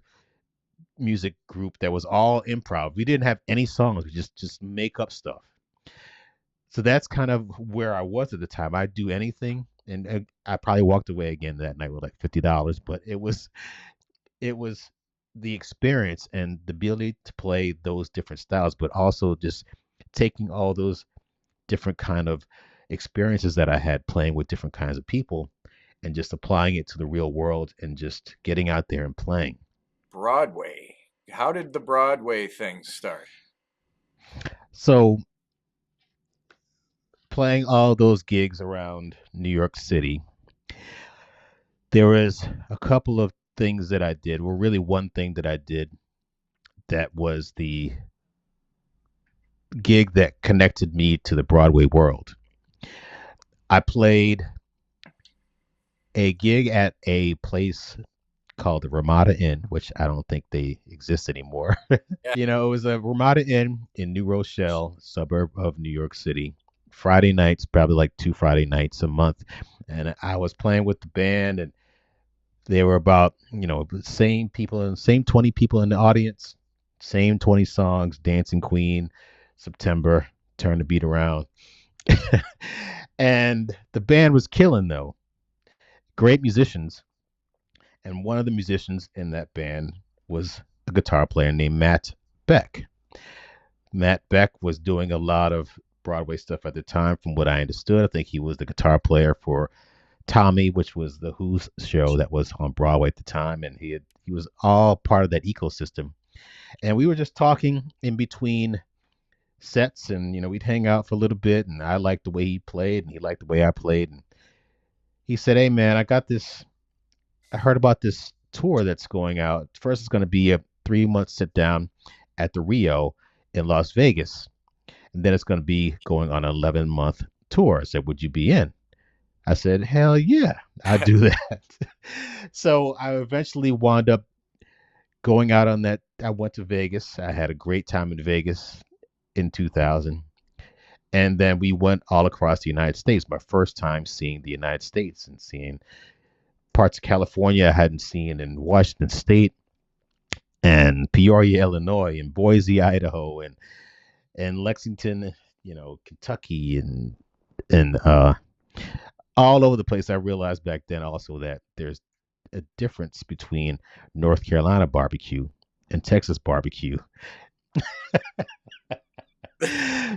music group that was all improv. We didn't have any songs. We just make up stuff. So that's kind of where I was at the time. I'd do anything, and I probably walked away again that night with like $50. But it was the experience and the ability to play those different styles, but also just taking all those different kind of experiences that I had playing with different kinds of people, and just applying it to the real world and just getting out there and playing. Broadway. How did the Broadway thing start? So playing all those gigs around New York City, there was a couple of things that I did, well, really one thing that I did that was the gig that connected me to the Broadway world. I played a gig at a place called the Ramada Inn, which I don't think they exist anymore. It was a Ramada Inn in New Rochelle, suburb of New York City. Friday nights, probably like 2 Friday nights a month. And I was playing with the band, and there were about, the same people and same 20 people in the audience, same 20 songs, Dancing Queen, September, Turn the Beat Around. And the band was killing, though. Great musicians. And one of the musicians in that band was a guitar player named Matt Beck. Matt Beck was doing a lot of Broadway stuff at the time, from what I understood. I think he was the guitar player for Tommy, which was the Who's show that was on Broadway at the time, and he was all part of that ecosystem. And we were just talking in between sets, and we'd hang out for a little bit, and I liked the way he played, and he liked the way I played. And he said, "Hey, man, I heard about this tour that's going out. First, it's going to be a 3 month sit down at the Rio in Las Vegas. And then it's going to be going on an 11-month tour. I said, would you be in?" I said, hell yeah, I'd do that. So I eventually wound up going out on that. I went to Vegas. I had a great time in Vegas in 2000. And then we went all across the United States. My first time seeing the United States and seeing parts of California I hadn't seen, in Washington State and Peoria, Illinois, and Boise, Idaho, and Lexington, Kentucky, and all over the place. I realized back then also that there's a difference between North Carolina barbecue and Texas barbecue.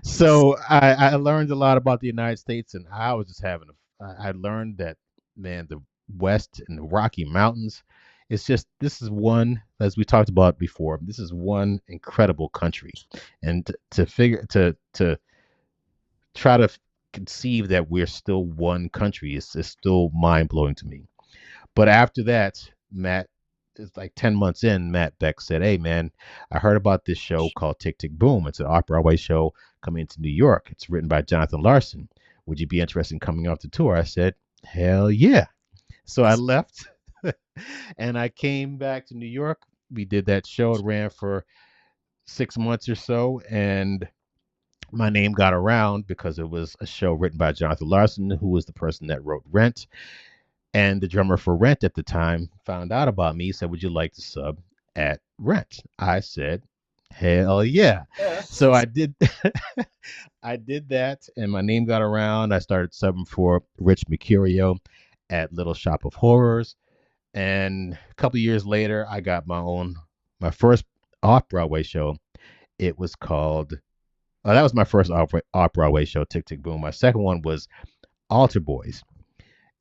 So I learned a lot about the United States, and I was just I learned that, man, the West and the Rocky Mountains, this is one, as we talked about before, this is one incredible country. And to try to conceive that we're still one country is still mind blowing to me. But after that, Matt, it's like 10 months in, Matt Beck said, "Hey, man, I heard about this show called Tick, Tick, Boom. It's an off-Broadway show coming into New York. It's written by Jonathan Larson. Would you be interested in coming off the tour?" I said, hell yeah. So I left and I came back to New York. We did that show. It ran for 6 months or so. And my name got around because it was a show written by Jonathan Larson, who was the person that wrote Rent. And the drummer for Rent at the time found out about me, said, "Would you like to sub at Rent?" I said, hell yeah. So I did I did that, and my name got around. I started subbing for Rich Mercurio at Little Shop of Horrors. And a couple of years later, I got my first off-Broadway show. It was called, that was my first off-Broadway show, Tick, Tick, Boom. My second one was Altar Boys,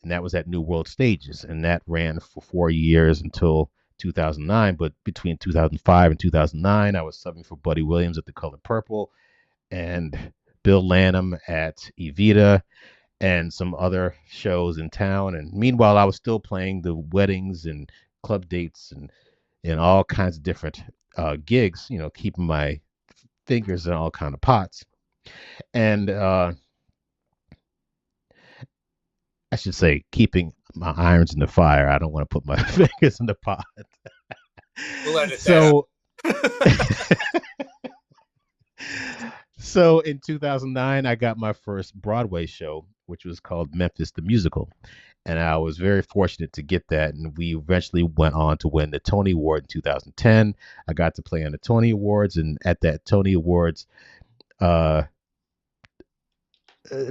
and that was at New World Stages, and that ran for 4 years until 2009. But between 2005 and 2009, I was subbing for Buddy Williams at The Color Purple, and Bill Lanham at Evita, and some other shows in town. And meanwhile, I was still playing the weddings and club dates and all kinds of different gigs, keeping my fingers in all kind of pots. And I should say, keeping my irons in the fire. I don't want to put my fingers in the pot. We'll edit So, so in 2009, I got my first Broadway show, which was called Memphis the Musical. And I was very fortunate to get that. And we eventually went on to win the Tony Award in 2010. I got to play on the Tony Awards. And at that Tony Awards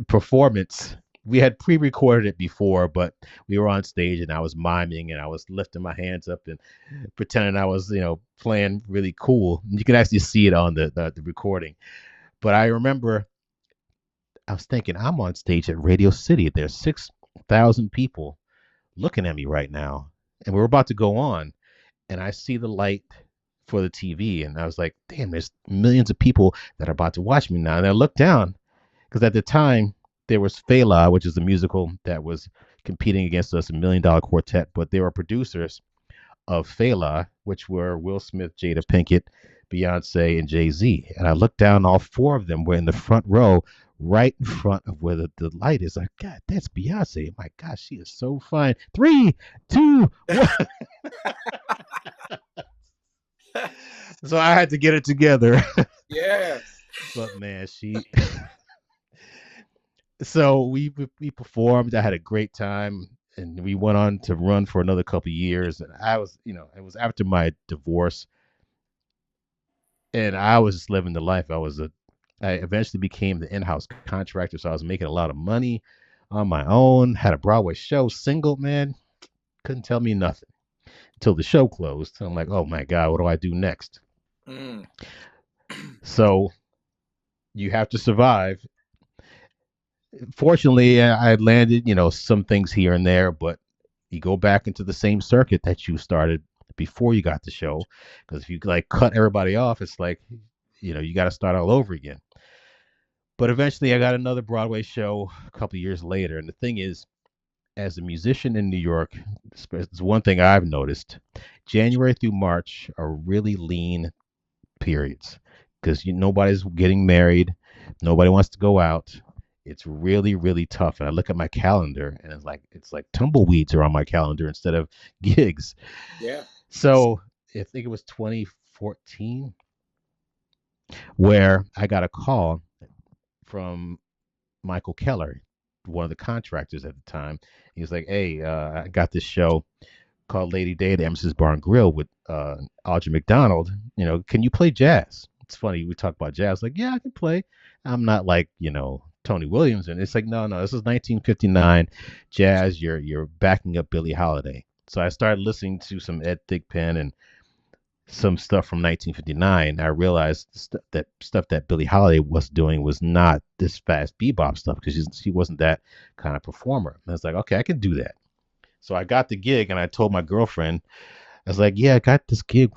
performance, we had pre-recorded it before, but we were on stage and I was miming and I was lifting my hands up and pretending I was, playing really cool. You can actually see it on the recording. But I remember I was thinking, I'm on stage at Radio City. There's 6,000 people looking at me right now. And we're about to go on. And I see the light for the TV. And I was like, damn, there's millions of people that are about to watch me now. And I looked down because at the time, there was Fela, which is a musical that was competing against us, $1 Million Quartet, but there were producers of Fela, which were Will Smith, Jada Pinkett, Beyonce, and Jay-Z. And I looked down, all four of them were in the front row, right in front of where the light is. Like, God, that's Beyonce. My gosh, she is so fine. 3, 2, 1. So I had to get it together. Yeah. But man, she. So we performed. I had a great time, and we went on to run for another couple of years. And I was, it was after my divorce, and I was just living the life. I eventually became the in-house contractor, so I was making a lot of money on my own. Had a Broadway show, single man, couldn't tell me nothing until the show closed. I'm like, oh my god, what do I do next? Mm. So you have to survive. Fortunately, I landed, some things here and there, but you go back into the same circuit that you started before you got the show. Because if you like cut everybody off, it's like, you got to start all over again. But eventually, I got another Broadway show a couple of years later. And the thing is, as a musician in New York, it's one thing I've noticed. January through March are really lean periods because nobody's getting married, nobody wants to go out. It's really, really tough. And I look at my calendar, and it's like tumbleweeds are on my calendar instead of gigs. Yeah. So I think it was 2014 where I got a call from Michael Keller, one of the contractors at the time. He was like, "Hey, I got this show called Lady Day at Emerson's Bar and Grill with Audra McDonald. Can you play jazz?" It's funny, we talk about jazz. Like, yeah, I can play. I'm not like, Tony Williams. And it's like, no, this is 1959 jazz. You're backing up Billie Holiday. So I started listening to some Ed Thigpen and some stuff from 1959. I realized that stuff that Billie Holiday was doing was not this fast bebop stuff because she wasn't that kind of performer. And I was like, okay, I can do that. So I got the gig, and I told my girlfriend, I was like, yeah, I got this gig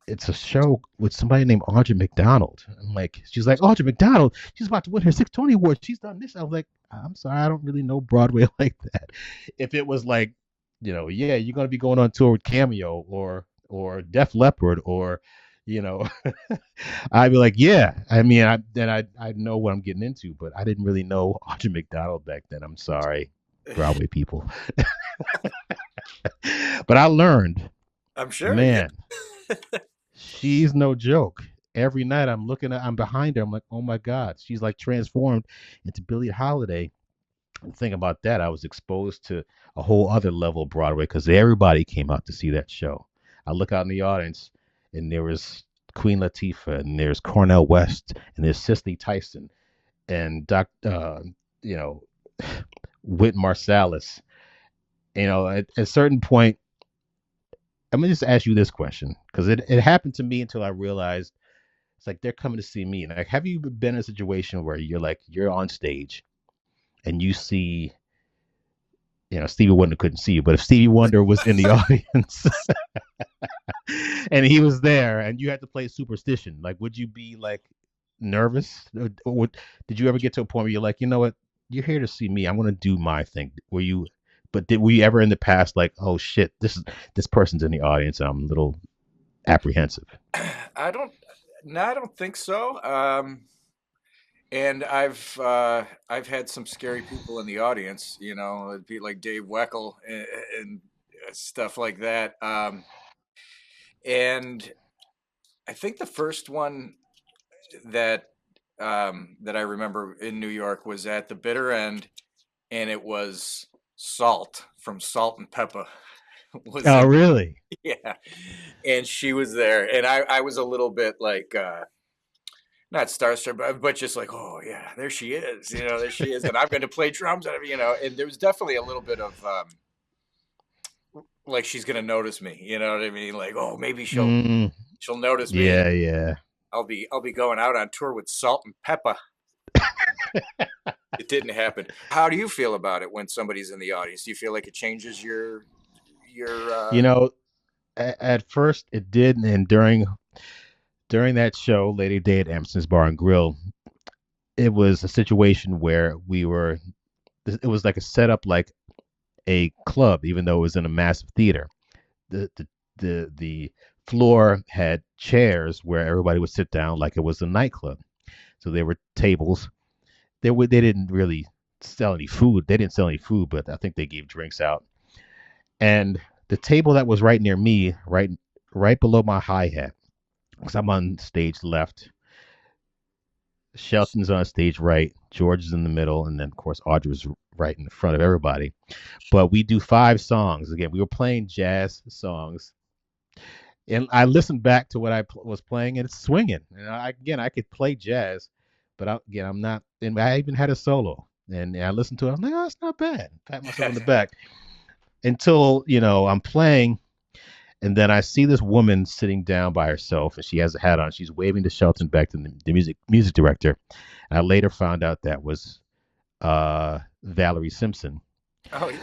it's a show with somebody named Audra McDonald. I'm like, she's like, Audra McDonald, she's about to win her 6 Tony Awards. She's done this. I was like, I'm sorry, I don't really know Broadway like that. If it was like, yeah, you're gonna be going on tour with Cameo or Def Leppard or, you know, I'd be like, yeah. I mean, I know what I'm getting into, but I didn't really know Audra McDonald back then. I'm sorry, Broadway people. But I learned, I'm sure. man, she's no joke. Every night I'm behind her. I'm like, oh my God, she's like transformed into Billie Holiday. The thing about that, I was exposed to a whole other level of Broadway because everybody came out to see that show. I look out in the audience, and there was Queen Latifah, and there's Cornel West, and there's Cicely Tyson, and you know, Whit Marsalis. At a certain point, I'm gonna just ask you this question because it happened to me until I realized it's like they're coming to see me. Like, have you been in a situation where you're on stage and you see, Stevie Wonder couldn't see you, but if Stevie Wonder was in the audience and he was there and you had to play Superstition, like, would you be like nervous? Or did you ever get to a point where you're like, you know what, you're here to see me, I'm gonna do my thing? Were you ever in the past like, oh shit, this person's in the audience and I'm a little apprehensive? I don't. No, I don't think so. And I've had some scary people in the audience. It'd be like Dave Weckl and stuff like that. And I think the first one that that I remember in New York was at the bitter end, and it was Salt from Salt and Pepper was Oh, in. really? Yeah, and she was there, and I was a little bit like not starstruck, but just like, oh yeah, there she is, there she is, and I'm going to play drums, and there was definitely a little bit of like she's going to notice me, you know what I mean? Like, oh, maybe Mm, she'll notice me, and yeah, yeah. I'll be going out on tour with Salt and Pepper. It didn't happen. How do you feel about it when somebody's in the audience? Do you feel like it changes your You know, at first it did, and during that show, Lady Day at Emerson's Bar and Grill, it was a situation where it was like a setup like a club, even though it was in a massive theater. the floor had chairs where everybody would sit down like it was a nightclub. So there were tables. They didn't really sell any food. They didn't sell any food, but I think they gave drinks out. And the table that was right near me, right below my hi hat, because I'm on stage left. Shelton's on stage right, George is in the middle, and then of course Audra's right in the front of everybody. But we do 5 songs. Again, we were playing jazz songs, and I listened back to what was playing, and it's swinging. And again, I could play jazz, but again, I'm not. And I even had a solo, and I listened to it. I was like, oh, it's not bad. Pat myself on the back until I'm playing, and then I see this woman sitting down by herself, and she has a hat on. She's waving to Shelton back to the music director. And I later found out that was Valerie Simpson. Oh yeah.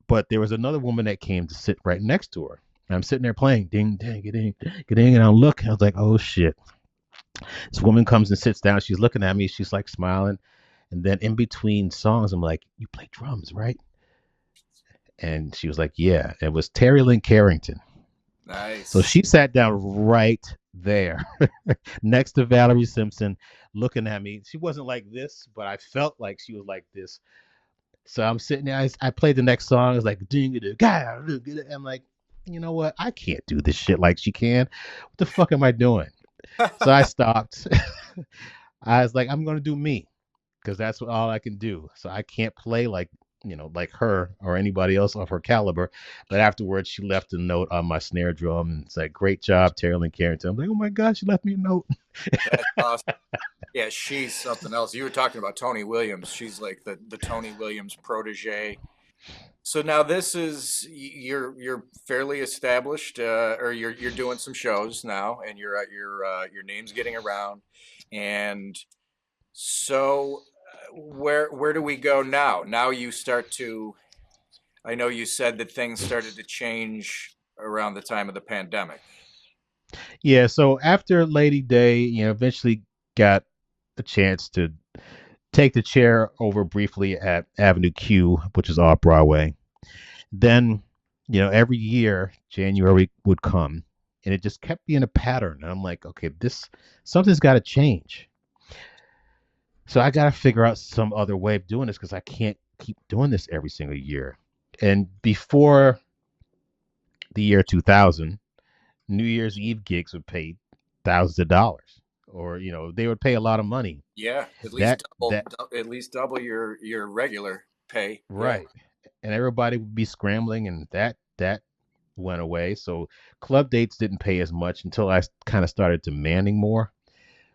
But there was another woman that came to sit right next to her. And I'm sitting there playing ding, ding, ding, ding, and I look, and I was like, oh shit. This woman comes and sits down. She's looking at me. She's like smiling. And then in between songs, I'm like, you play drums, right? And she was like, yeah. It was Terry Lynn Carrington. Nice. So she sat down right there next to Valerie Simpson, looking at me. She wasn't like this, but I felt like she was like this. So I'm sitting there. I played the next song. It's like, ding it, I'm like, you know what? I can't do this shit like she can. What the fuck am I doing? So I stopped. I was like, I'm gonna do me, because that's all I can do. So I can't play like her or anybody else of her caliber. But afterwards, she left a note on my snare drum, and it's like, great job, Terry Lynn Carrington. I'm like, oh my God, she left me a note. That's awesome. Yeah, she's something else. You were talking about Tony Williams. She's like the Tony Williams protege. So now this is you're fairly established, or you're doing some shows now, and your name's getting around, and so where do we go now? Now you start to. I know you said that things started to change around the time of the pandemic. Yeah. So after Lady Day, eventually got a chance to take the chair over briefly at Avenue Q, which is off Broadway. Then, every year January would come, and it just kept being a pattern. And I'm like, okay, something's got to change. So I got to figure out some other way of doing this, because I can't keep doing this every single year. And before the year 2000, New Year's Eve gigs would pay thousands of dollars, or they would pay a lot of money. Yeah, That that at least double your regular pay. Yeah. right, and everybody would be scrambling, and that went away. So club dates didn't pay as much until I kind of started demanding more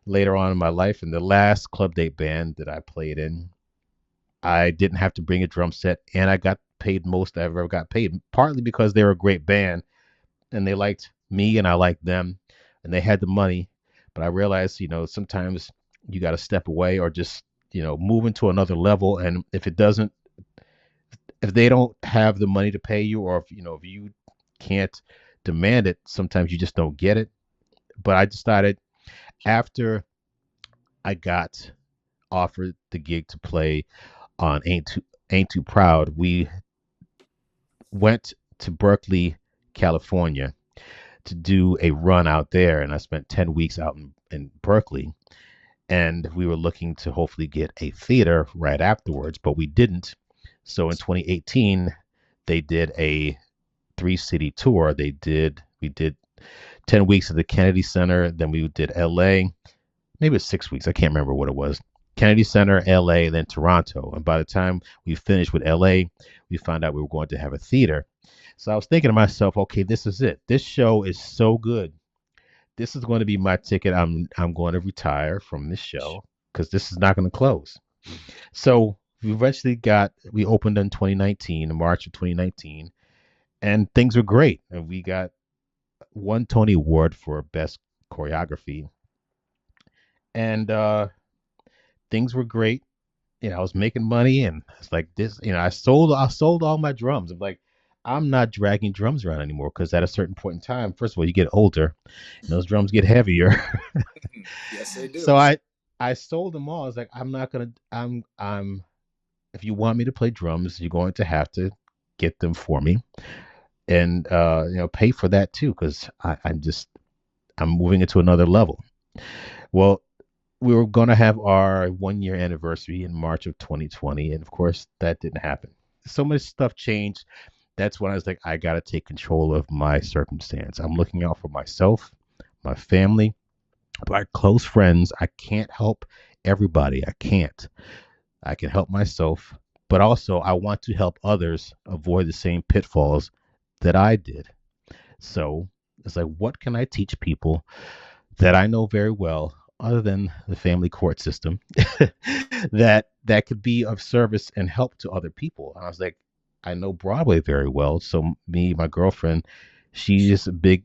later on in my life. And the last club date band that I played in, I didn't have to bring a drum set, and I got paid most I ever got paid, partly because they were a great band and they liked me and I liked them, and they had the money. But I realized, sometimes you got to step away, or just, move into another level. And if they don't have the money to pay you, or if you can't demand it, sometimes you just don't get it. But I decided, after I got offered the gig to play on Ain't Too Proud, we went to Berkeley, California, to do a run out there, and I spent 10 weeks out in Berkeley. And we were looking to hopefully get a theater right afterwards, but we didn't. So in 2018, they did a 3-city tour. We did 10 weeks at the Kennedy Center, then we did LA, maybe it was 6 weeks, I can't remember what it was. Kennedy Center, LA, then Toronto. And by the time we finished with LA, we found out we were going to have a theater. So I was thinking to myself, okay, this is it. This show is so good. This is going to be my ticket. I'm going to retire from this show, because this is not going to close. So we opened in 2019, in March of 2019, and things were great. And we got one Tony Award for Best Choreography. And things were great. I was making money, and it's like this. I sold all my drums. I'm like, I'm not dragging drums around anymore, because at a certain point in time, first of all, you get older, and those drums get heavier. Yes, they do. So I sold them all. I was like, I'm not gonna. I'm. If you want me to play drums, you're going to have to get them for me. and pay for that too, because I'm moving it to another level. Well, we were going to have our 1 year anniversary in March of 2020, and of course that didn't happen. So much stuff changed. That's when I was like, I got to take control of my circumstance. I'm looking out for myself, my family, my close friends. I can't help everybody. I can't. I can help myself, but also I want to help others avoid the same pitfalls that I did. So it's like, what can I teach people that I know very well, other than the family court system, that could be of service and help to other people? And I was like, I know Broadway very well. So me, my girlfriend, she's big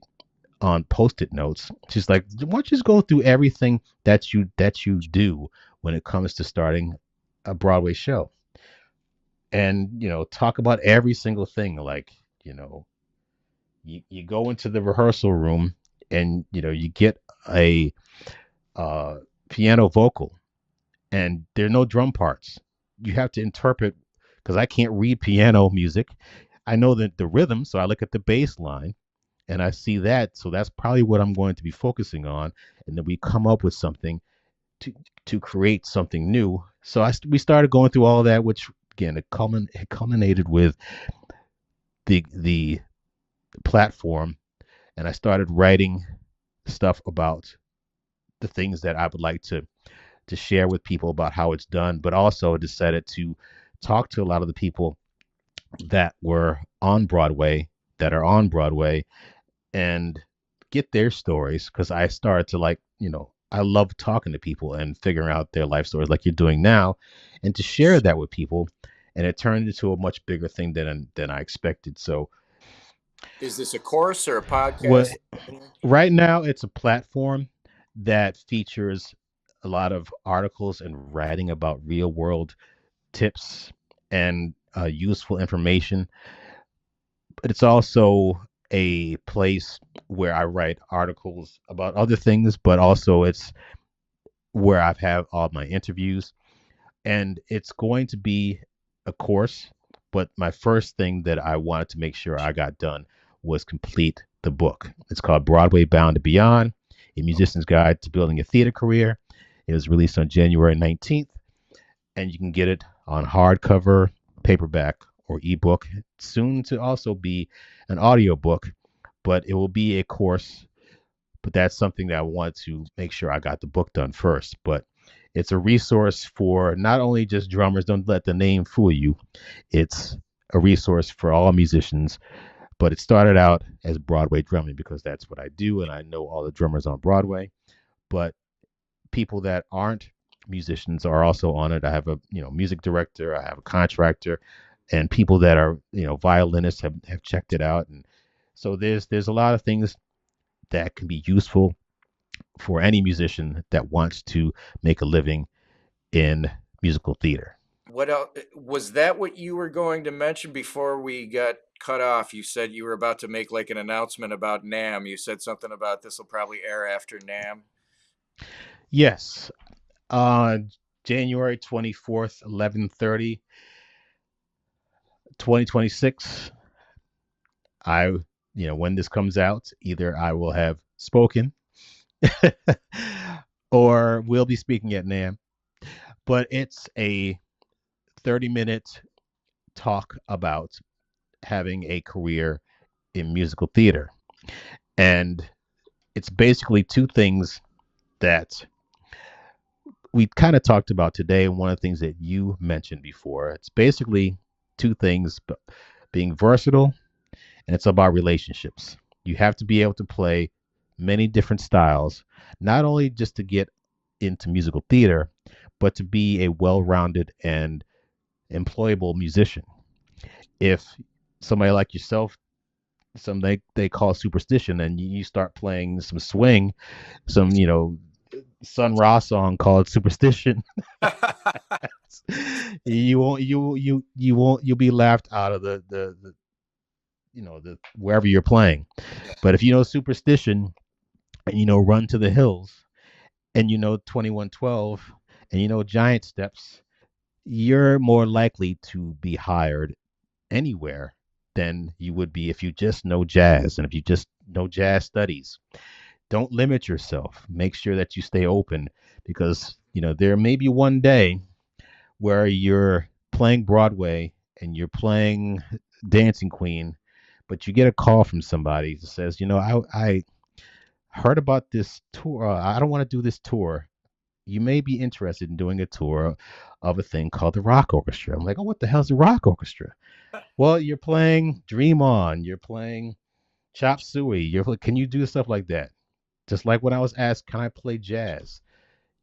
on post-it notes. She's like, why don't you just go through everything that you do when it comes to starting a Broadway show, and talk about every single thing. Like, you know, you go into the rehearsal room, and you get a uh, piano vocal, and there are no drum parts. You have to interpret, because I can't read piano music. I know the rhythm, so I look at the bass line and I see that. So that's probably what I'm going to be focusing on. And then we come up with something to to create something new. So we started going through all that, which again it culminated with the platform, and I started writing stuff about the things that I would like to share with people about how it's done, but also decided to talk to a lot of the people that were on Broadway, that are on Broadway, and get their stories, because I started to like, I love talking to people and figuring out their life stories like you're doing now, and to share that with people. And it turned into a much bigger thing than I expected. So Is this a course or a what podcast? right now it's a platform that features a lot of articles and writing about real world tips and useful information. But it's also a place where I write articles about other things, but also it's where I've had all my interviews. And it's going to be a course, but my first thing that I wanted to make sure I got done was complete the book. It's called Broadway Bound and Beyond, A Musician's Guide to Building a Theater Career. It was released on January 19th, and you can get it on hardcover, paperback, or ebook. Soon to also be an audiobook, but it will be a course. But that's something that I want to make sure I got the book done first. But it's a resource for not only just drummers, don't let the name fool you. It's a resource for all musicians. But it started out as Broadway drumming because that's what I do, and I know all the drummers on Broadway. But people that aren't musicians are also on it. I have a music director, I have a contractor, and people that are violinists have checked it out. And so there's a lot of things that can be useful for any musician that wants to make a living in musical theater. What else was that what you were going to mention before we got cut off? You said you were about to make like an announcement about NAM. You said something about this will probably air after NAM. Yes, on January 24th, 11:30, 2026. I, when this comes out, either I will have spoken or will be speaking at NAM. But it's a 30-minute talk about having a career in musical theater. And it's basically two things that we kind of talked about today. And one of the things that you mentioned before, it's basically two things: being versatile, and it's about relationships. You have to be able to play many different styles, not only just to get into musical theater, but to be a well rounded and employable musician. If somebody like yourself, some they call superstition, and you start playing some swing, some Sun Ra song called Superstition, you'll be laughed out of the wherever you're playing. Yeah. But if you know Superstition, and Run to the Hills, and 2112, and Giant Steps, you're more likely to be hired anywhere than you would be if you just know jazz and if you just know jazz studies. Don't limit yourself. Make sure that you stay open because, there may be one day where you're playing Broadway and you're playing Dancing Queen, but you get a call from somebody that says, I heard about this tour. I don't want to do this tour. You may be interested in doing a tour of a thing called the Rock Orchestra. I'm like, oh, what the hell's the Rock Orchestra? Well, you're playing Dream On. You're playing Chop Suey. Can you do stuff like that? Just like when I was asked, can I play jazz?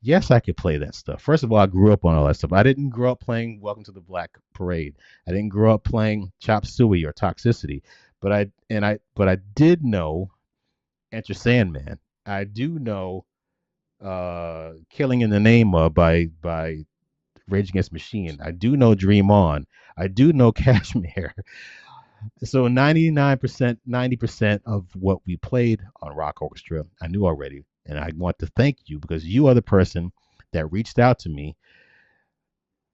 Yes, I could play that stuff. First of all, I grew up on all that stuff. I didn't grow up playing Welcome to the Black Parade. I didn't grow up playing Chop Suey or Toxicity. But I did know Enter Sandman. I do know Killing in the Name of by Rage Against the Machine. I do know Dream On. I do know Kashmir. So 99%, 90% of what we played on Rock Orchestra, I knew already. And I want to thank you because you are the person that reached out to me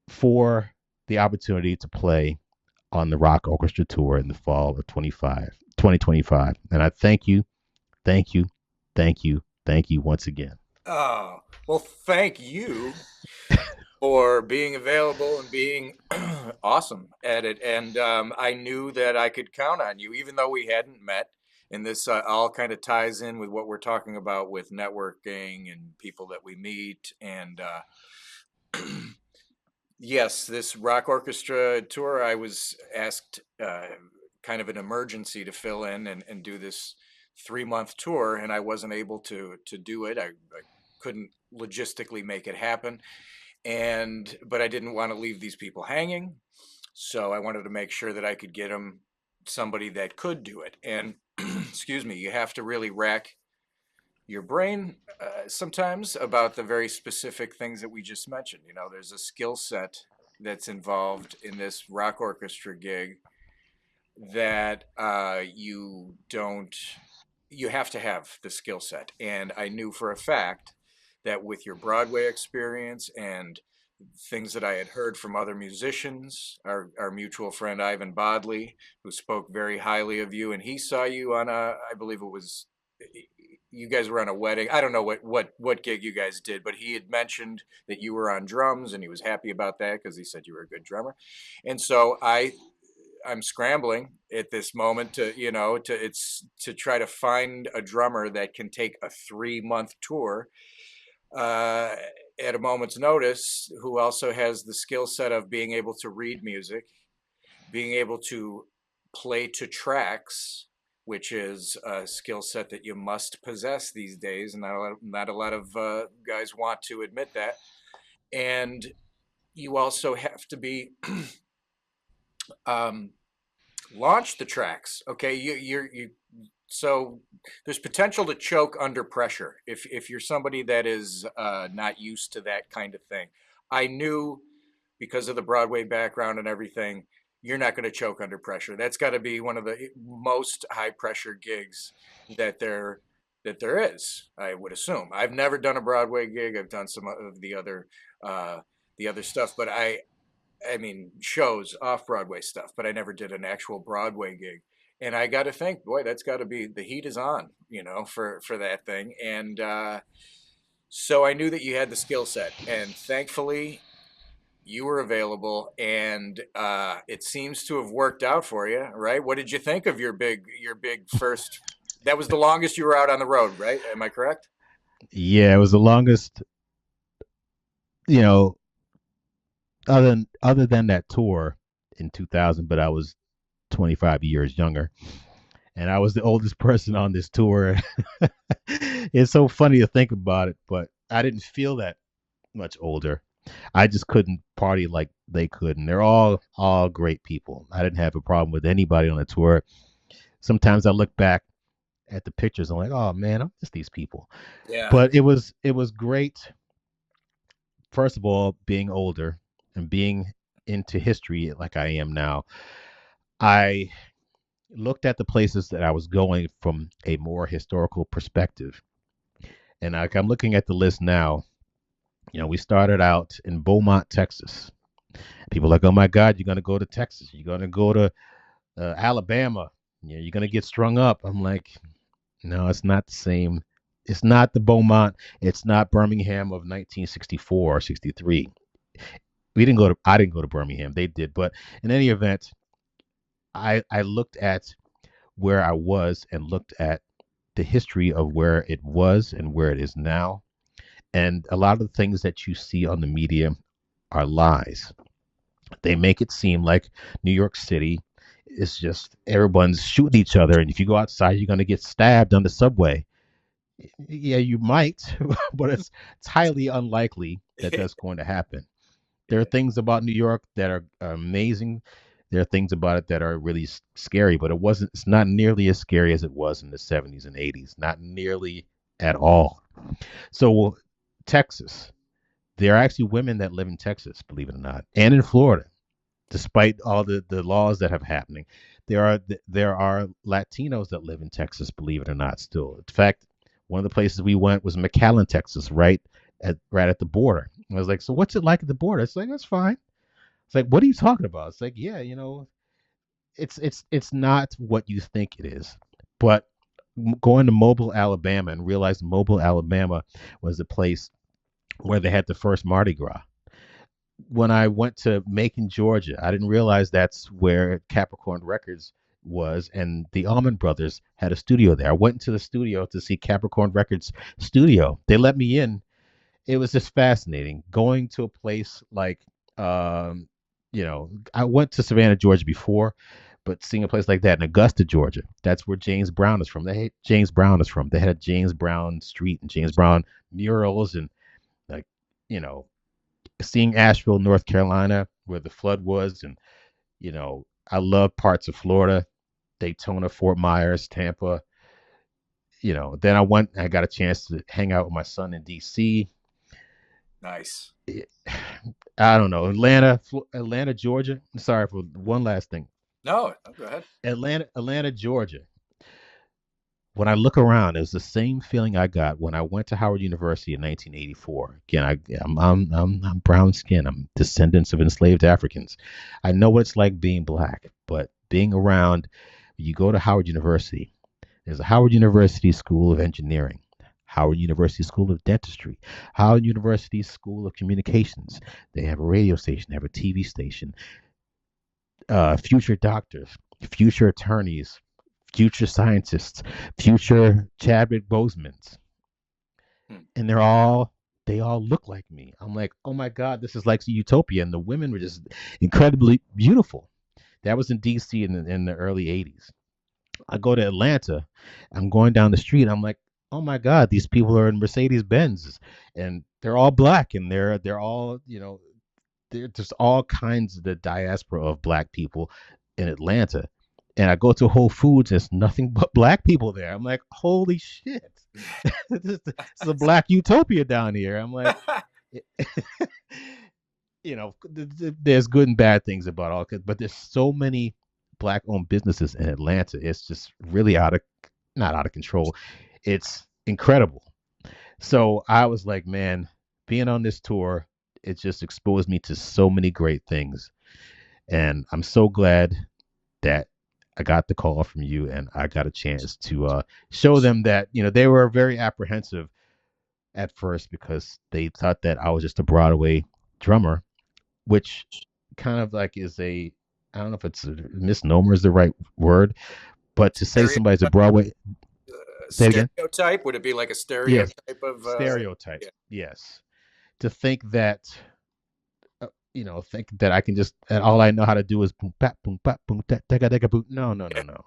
for the opportunity to play on the Rock Orchestra tour in the fall of 2025. And I thank you, thank you, thank you, thank you once again. Oh, well, thank you for being available and being awesome at it. And I knew that I could count on you, even though we hadn't met. And this all kind of ties in with what we're talking about with networking and people that we meet. And yes, this rock orchestra tour, I was asked kind of an emergency to fill in and do this 3 month tour, and I wasn't able to do it. I couldn't logistically make it happen, but I didn't want to leave these people hanging, so I wanted to make sure that I could get them somebody that could do it. And excuse me, you have to really rack your brain sometimes about the very specific things that we just mentioned. There's a skill set that's involved in this rock orchestra gig that you don't, you have to have the skill set. And I knew for a fact that with your Broadway experience and things that I had heard from other musicians, our mutual friend Ivan Bodley, who spoke very highly of you, and he saw you on I believe it was, you guys were on a wedding. I don't know what gig you guys did, but he had mentioned that you were on drums, and he was happy about that because he said you were a good drummer. And so I'm scrambling at this moment to try to find a drummer that can take a 3 month tour uh, at a moment's notice, who also has the skill set of being able to read music, being able to play to tracks, which is a skill set that you must possess these days, and not a lot of guys want to admit that. And you also have to be um, launch the tracks. Okay, you so there's potential to choke under pressure if you're somebody that is not used to that kind of thing. I knew, because of the Broadway background and everything, you're not going to choke under pressure. That's got to be one of the most high pressure gigs that there is, I would assume. I've never done a Broadway gig. I've done some of uh, the other stuff, but I mean, shows, off Broadway stuff, but I never did an actual Broadway gig. And I got to think, boy, that's got to be, the heat is on, for that thing. And so I knew that you had the skill set, and thankfully you were available, and it seems to have worked out for you, right? What did you think of your big first? That was the longest you were out on the road, right? Am I correct? Yeah, it was the longest, you know, other than that tour in 2000, but I was 25 years younger and I was the oldest person on this tour. It's so funny to think about it, but I didn't feel that much older. I just couldn't party like they could, and they're all great people. I didn't have a problem with anybody on the tour. Sometimes I look back at the pictures and I'm like, oh man, I'm just these people. Yeah. But it was great. First of all, being older and being into history like I am now, I looked at the places that I was going from a more historical perspective. And I'm looking at the list now. We started out in Beaumont, Texas. People are like, oh my God, you're going to go to Texas. You're going to go to Alabama, you're gonna get strung up. I'm like, no, it's not the same. It's not the Beaumont. It's not Birmingham of 1964 or 63. We didn't go to. I didn't go to Birmingham. They did, but in any event, I looked at where I was and looked at the history of where it was and where it is now. And a lot of the things that you see on the media are lies. They make it seem like New York City is just everyone's shooting each other. And if you go outside, you're going to get stabbed on the subway. Yeah, you might, but it's highly unlikely that that's going to happen. There are Yeah. things about New York that are amazing. There are things about it that are really scary, but it's not nearly as scary as it was in the 70s and 80s. Not nearly at all. So, Texas, there are actually women that live in Texas, believe it or not, and in Florida, despite all the laws that have happening. There are Latinos that live in Texas, believe it or not, still. In fact, one of the places we went was McAllen, Texas, right at the border. I was like, so what's it like at the border? It's like, that's fine. It's like, what are you talking about? It's like, yeah, it's not what you think it is. But going to Mobile, Alabama, and realizing Mobile, Alabama was the place where they had the first Mardi Gras. When I went to Macon, Georgia, I didn't realize that's where Capricorn Records was, and the Allman Brothers had a studio there. I went into the studio to see Capricorn Records studio. They let me in. It was just fascinating going to a place like, um, I went to Savannah, Georgia before, but seeing a place like that in Augusta, Georgia, that's where James Brown is from. James Brown is from. They had a James Brown Street and James Brown murals and like, you know, seeing Asheville, North Carolina, where the flood was, and I love parts of Florida, Daytona, Fort Myers, Tampa. Then I got a chance to hang out with my son in D.C. Nice. I don't know, Atlanta, Georgia. Sorry for one last thing. No, no, go ahead. Atlanta, Georgia. When I look around, it's the same feeling I got when I went to Howard University in 1984. Again, I'm brown skin. I'm descendants of enslaved Africans. I know what it's like being black, but being around, you go to Howard University. There's a Howard University School of Engineering, Howard University School of Dentistry, Howard University School of Communications. They have a radio station, they have a TV station. Future doctors, future attorneys, future scientists, future Chadwick Bosemans, Hmm. and they all look like me. I'm like, oh my God, this is like utopia, and the women were just incredibly beautiful. That was in D.C. in the early '80s. I go to Atlanta, I'm going down the street, I'm like, oh my God, these people are in Mercedes Benz, and they're all black, and they're all there's all kinds of the diaspora of black people in Atlanta. And I go to Whole Foods, there's nothing but black people there. I'm like, holy shit. This is a black utopia down here. I'm like, there's good and bad things about all, but there's so many black owned businesses in Atlanta. It's just really not out of control. It's incredible. So I was like, man, being on this tour, it just exposed me to so many great things. And I'm so glad that I got the call from you and I got a chance to show them that, they were very apprehensive at first because they thought that I was just a Broadway drummer, which kind of like I don't know if it's a misnomer is the right word, but to say somebody's a Broadway, say it again. Stereotype? Would it be like a Yes, stereotype of stereotype. yeah. Yes, to think that I can just and all I know how to do is boom bap boom bap boom da da da boom. No, no, no, Yeah. no.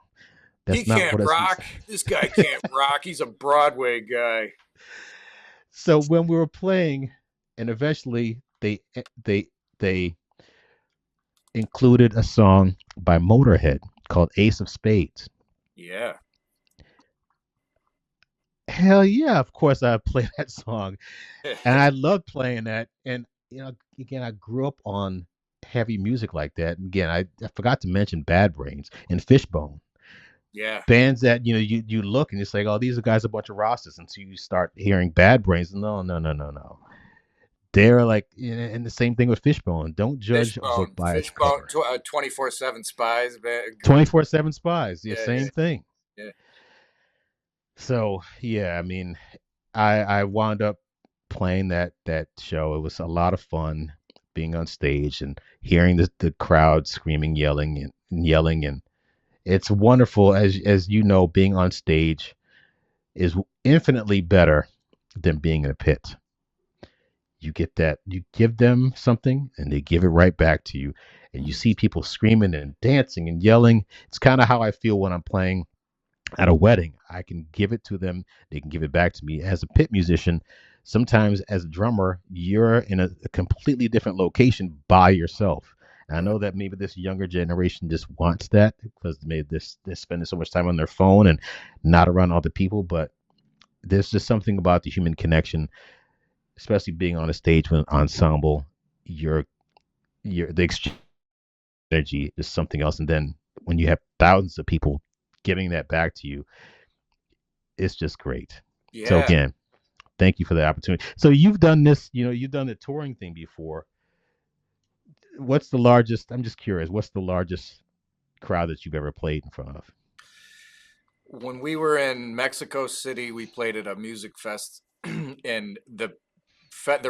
He That's not can't what it's. rock. This guy can't rock. He's a Broadway guy. So when we were playing, and eventually they included a song by Motorhead called Ace of Spades. Yeah. Hell yeah, of course I play that song. And I love playing that. And again, I grew up on heavy music like that. And again, I forgot to mention Bad Brains and Fishbone. Yeah. Bands that you look and it's like, oh, these are guys a bunch of rosters until you start hearing Bad Brains. No, no, no, no, no. they're like, and the same thing with Fishbone. Don't judge a book Fishbone, by its Fishbone, cover. 24/7 spies. 24/7 Spies, yeah, Yeah, yeah, same thing. yeah. So yeah, I mean, I wound up playing that show. It was a lot of fun being on stage and hearing the crowd screaming, and yelling, and it's wonderful. As you know, being on stage is infinitely better than being in a pit. You get that, you give them something and they give it right back to you, and you see people screaming and dancing and yelling. It's kind of how I feel when I'm playing at a wedding. I can give it to them, they can give it back to me. As a pit musician, sometimes as a drummer, you're in a completely different location by yourself. And I Right. know that maybe this younger generation just wants that because maybe they're spending so much time on their phone and not around other people. But there's just something about the human connection, especially being on a stage with an ensemble. Your the exchange energy is something else, and then when you have thousands of people giving that back to you, it's just great. So Yeah. again, thank you for the opportunity. So you've done this, you've done the touring thing before. What's the largest? I'm just curious. What's the largest crowd that you've ever played in front of? When we were in Mexico City, we played at a music fest, and there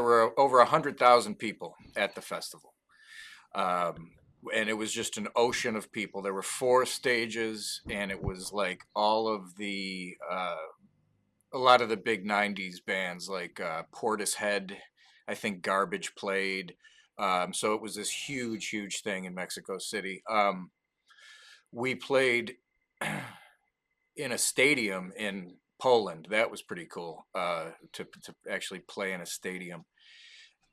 were over 100,000 people at the festival. Um, and it was just an ocean of people. There were four stages, and it was like all of a lot of the big '90s bands, like Portishead. I think Garbage played. So it was this huge, huge thing in Mexico City. We played in a stadium in Poland. That was pretty cool, to actually play in a stadium.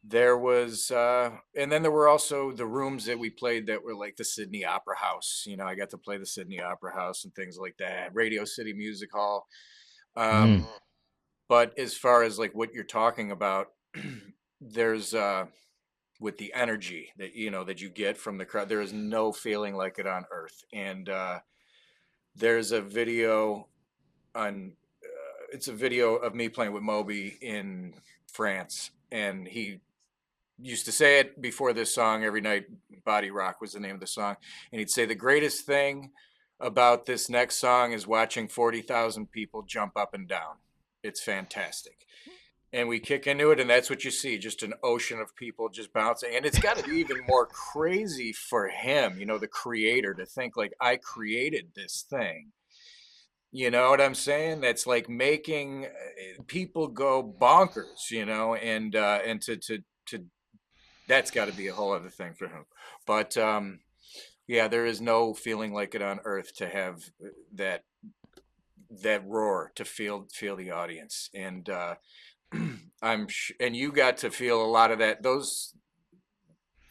There was, and then there were also the rooms that we played that were like the Sydney Opera House. I got to play the Sydney Opera House and things like that. Radio City Music Hall. Mm, Um, but as far as like what you're talking about, there's with the energy that you get from the crowd, there is no feeling like it on earth. And there's a video on it's a video of me playing with Moby in France, and he used to say it before this song every night. Body Rock was the name of the song, and he'd say the greatest thing about this next song is watching 40,000 people jump up and down. It's fantastic. And we kick into it, and that's what you see, just an ocean of people just bouncing. And it's got to be even more crazy for him, the creator, to think like, I created this thing. You know what I'm saying? That's like making people go bonkers, and to that's got to be a whole other thing for him. But yeah, there is no feeling like it on earth to have that that roar, to feel the audience. And and you got to feel a lot of that.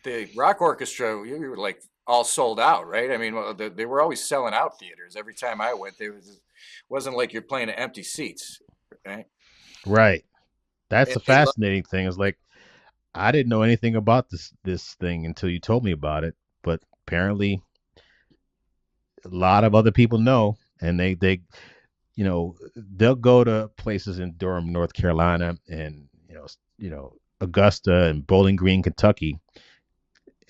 The rock orchestra, you were like all sold out, right? I mean, well, they were always selling out theaters. Every time I went, there wasn't like you're playing at empty seats, right? right. That's And the they love. fascinating thing. Is like I didn't know anything about this thing until you told me about it. But apparently, a lot of other people know, and they'll go to places in Durham, North Carolina, and Augusta and Bowling Green, Kentucky,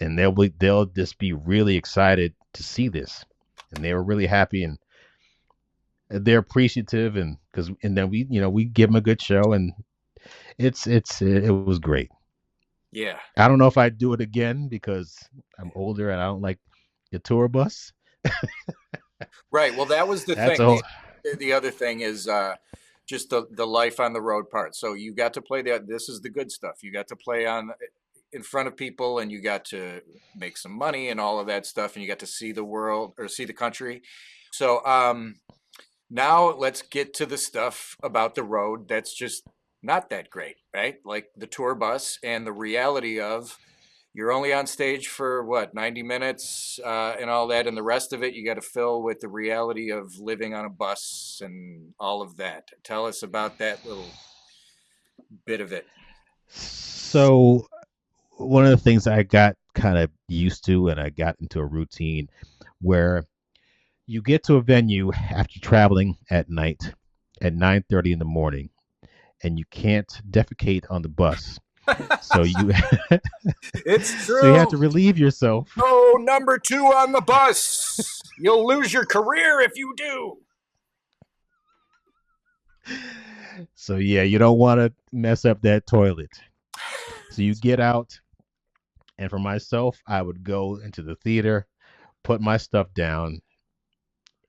and they'll just be really excited to see this, and they were really happy, and they're appreciative, and then we give them a good show, and it was great. Yeah, I don't know if I'd do it again because I'm older and I don't like the tour bus. right. Well, that was the That's thing. a whole The other thing is just the life on the road part. So you got to play that. This is the good stuff. You got to play on in front of people, and you got to make some money and all of that stuff, and you got to see the world or see the country. So now let's get to the stuff about the road that's just not that great, right? Like the tour bus and the reality of you're only on stage for what, 90 minutes and all that, and the rest of it you got to fill with the reality of living on a bus and all of that. Tell us about that little bit of it. so one of the things I got kind of used to, and I got into a routine where you get to a venue after traveling at night at 9:30 in the morning, and you can't defecate on the bus. So you It's so you have true. to relieve yourself. Oh, number two on the bus. You'll lose your career if you do. So yeah, you don't want to mess up that toilet. So you get out, and for myself, I would go into the theater, put my stuff down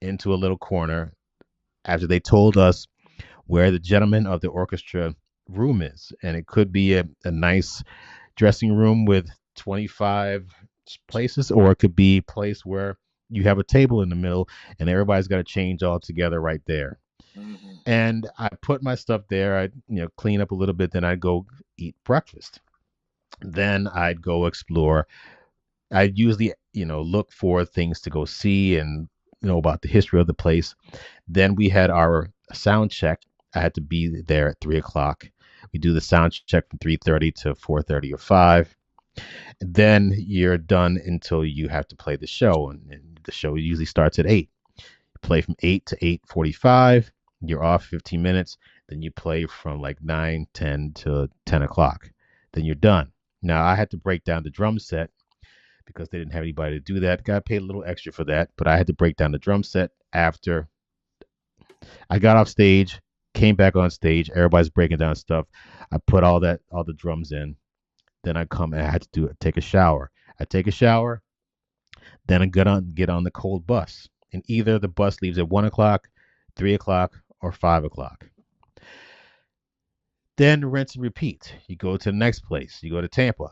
into a little corner after they told us where the gentleman of the orchestra room is. And it could be a nice dressing room with 25 places, or it could be a place where you have a table in the middle and everybody's got to change all together right there. Mm-hmm. And I put my stuff there. I clean up a little bit. Then I'd go eat breakfast. Then I'd go explore. I'd usually look for things to go see and know about the history of the place. Then we had our sound check. I had to be there at 3 o'clock. We do the sound check from 3:30 to 4:30 or 5. Then you're done until you have to play the show, and the show usually starts at 8. You play from 8 to 8:45. You're off 15 minutes. Then you play from like 9, 10 to 10 o'clock. Then you're done. Now I had to break down the drum set because they didn't have anybody to do that. Got paid a little extra for that, but I had to break down the drum set after I got off stage, came back on stage. Everybody's breaking down stuff. I put all the drums in. Then I come and I had to take a shower. I take a shower, then I get on the cold bus, and either the bus leaves at 1 o'clock, 3 o'clock, or 5 o'clock. Then rinse and repeat. You go to the next place. You go to Tampa.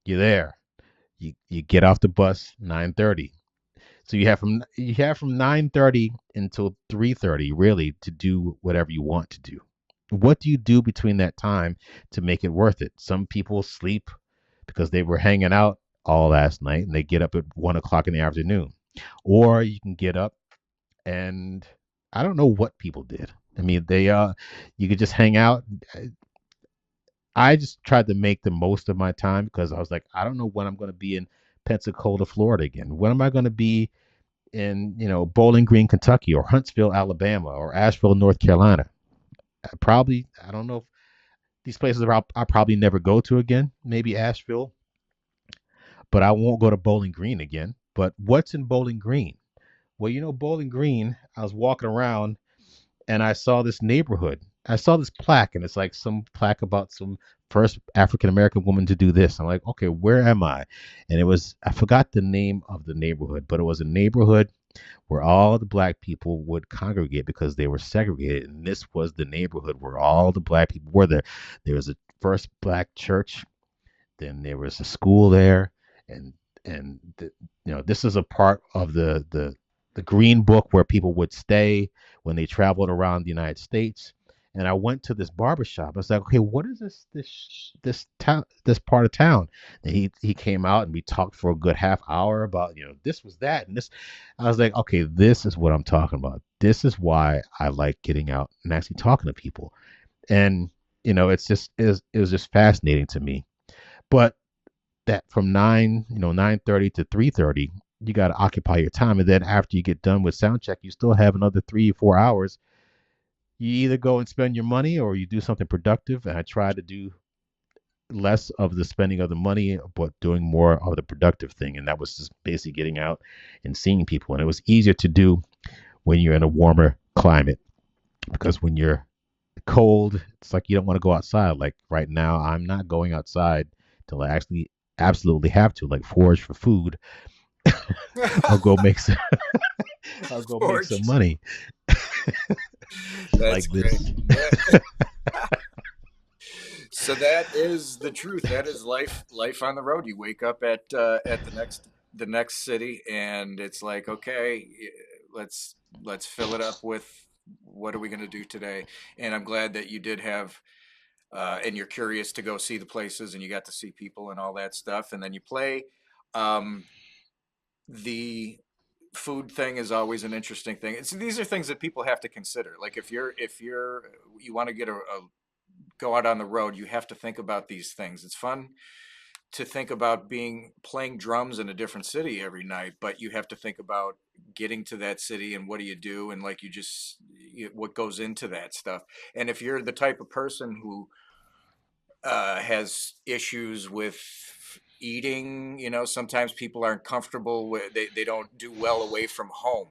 You're there. You get off the bus 9:30. So you have from 9:30 until 3:30 really to do whatever you want to do. What do you do between that time to make it worth it? Some people sleep because they were hanging out all last night and they get up at 1 o'clock in the afternoon. Or you can get up and I don't know what people did. I mean, you could just hang out. I just tried to make the most of my time because I was like, I don't know when I'm going to be in Pensacola, Florida again. When am I going to be in Bowling Green, Kentucky, or Huntsville, Alabama, or Asheville, North Carolina? I don't know if these places I'll probably never go to again. Maybe Asheville, but I won't go to Bowling Green again. But what's in Bowling Green? Well, Bowling Green, I was walking around and I saw this neighborhood. I saw this plaque, and it's like some plaque about some first African American woman to do this. I'm like, okay, where am I? And I forgot the name of the neighborhood, but it was a neighborhood where all the black people would congregate because they were segregated. And this was the neighborhood where all the black people were there. There was a first black church, then there was a school there, and this is a part of the green book where people would stay when they traveled around the United States. And I went to this barber shop. I was like, okay, what is this town, this part of town? And he came out and we talked for a good half hour about this was that and this. I was like, okay, this is what I'm talking about. This is why I like getting out and actually talking to people. And it was just fascinating to me. But that from 9:30 to 3:30, you got to occupy your time, and then after you get done with sound check, you still have another 3 or 4 hours. You either go and spend your money or you do something productive. And I try to do less of the spending of the money but doing more of the productive thing, and that was just basically getting out and seeing people. And it was easier to do when you're in a warmer climate, because when you're cold, it's like you don't want to go outside. Like right now, I'm not going outside till I actually absolutely have to, like forage for food or go make some or go make some Forged. money That's like great. this. Yeah. So that is the truth. That is life. Life on the road. You wake up at the next city, and it's like, okay, let's let's fill it up with what are we going to do today. And I'm glad that you did have, and you're curious to go see the places, and you got to see people and all that stuff, and then you play. Um, the food thing is always an interesting thing. These are things that people have to consider. Like if you're you want to go out on the road, you have to think about these things. It's fun to think about playing drums in a different city every night, but you have to think about getting to that city and what do you do, and like what goes into that stuff. And if you're the type of person who has issues with eating. You know, sometimes people aren't comfortable with they don't do well away from home.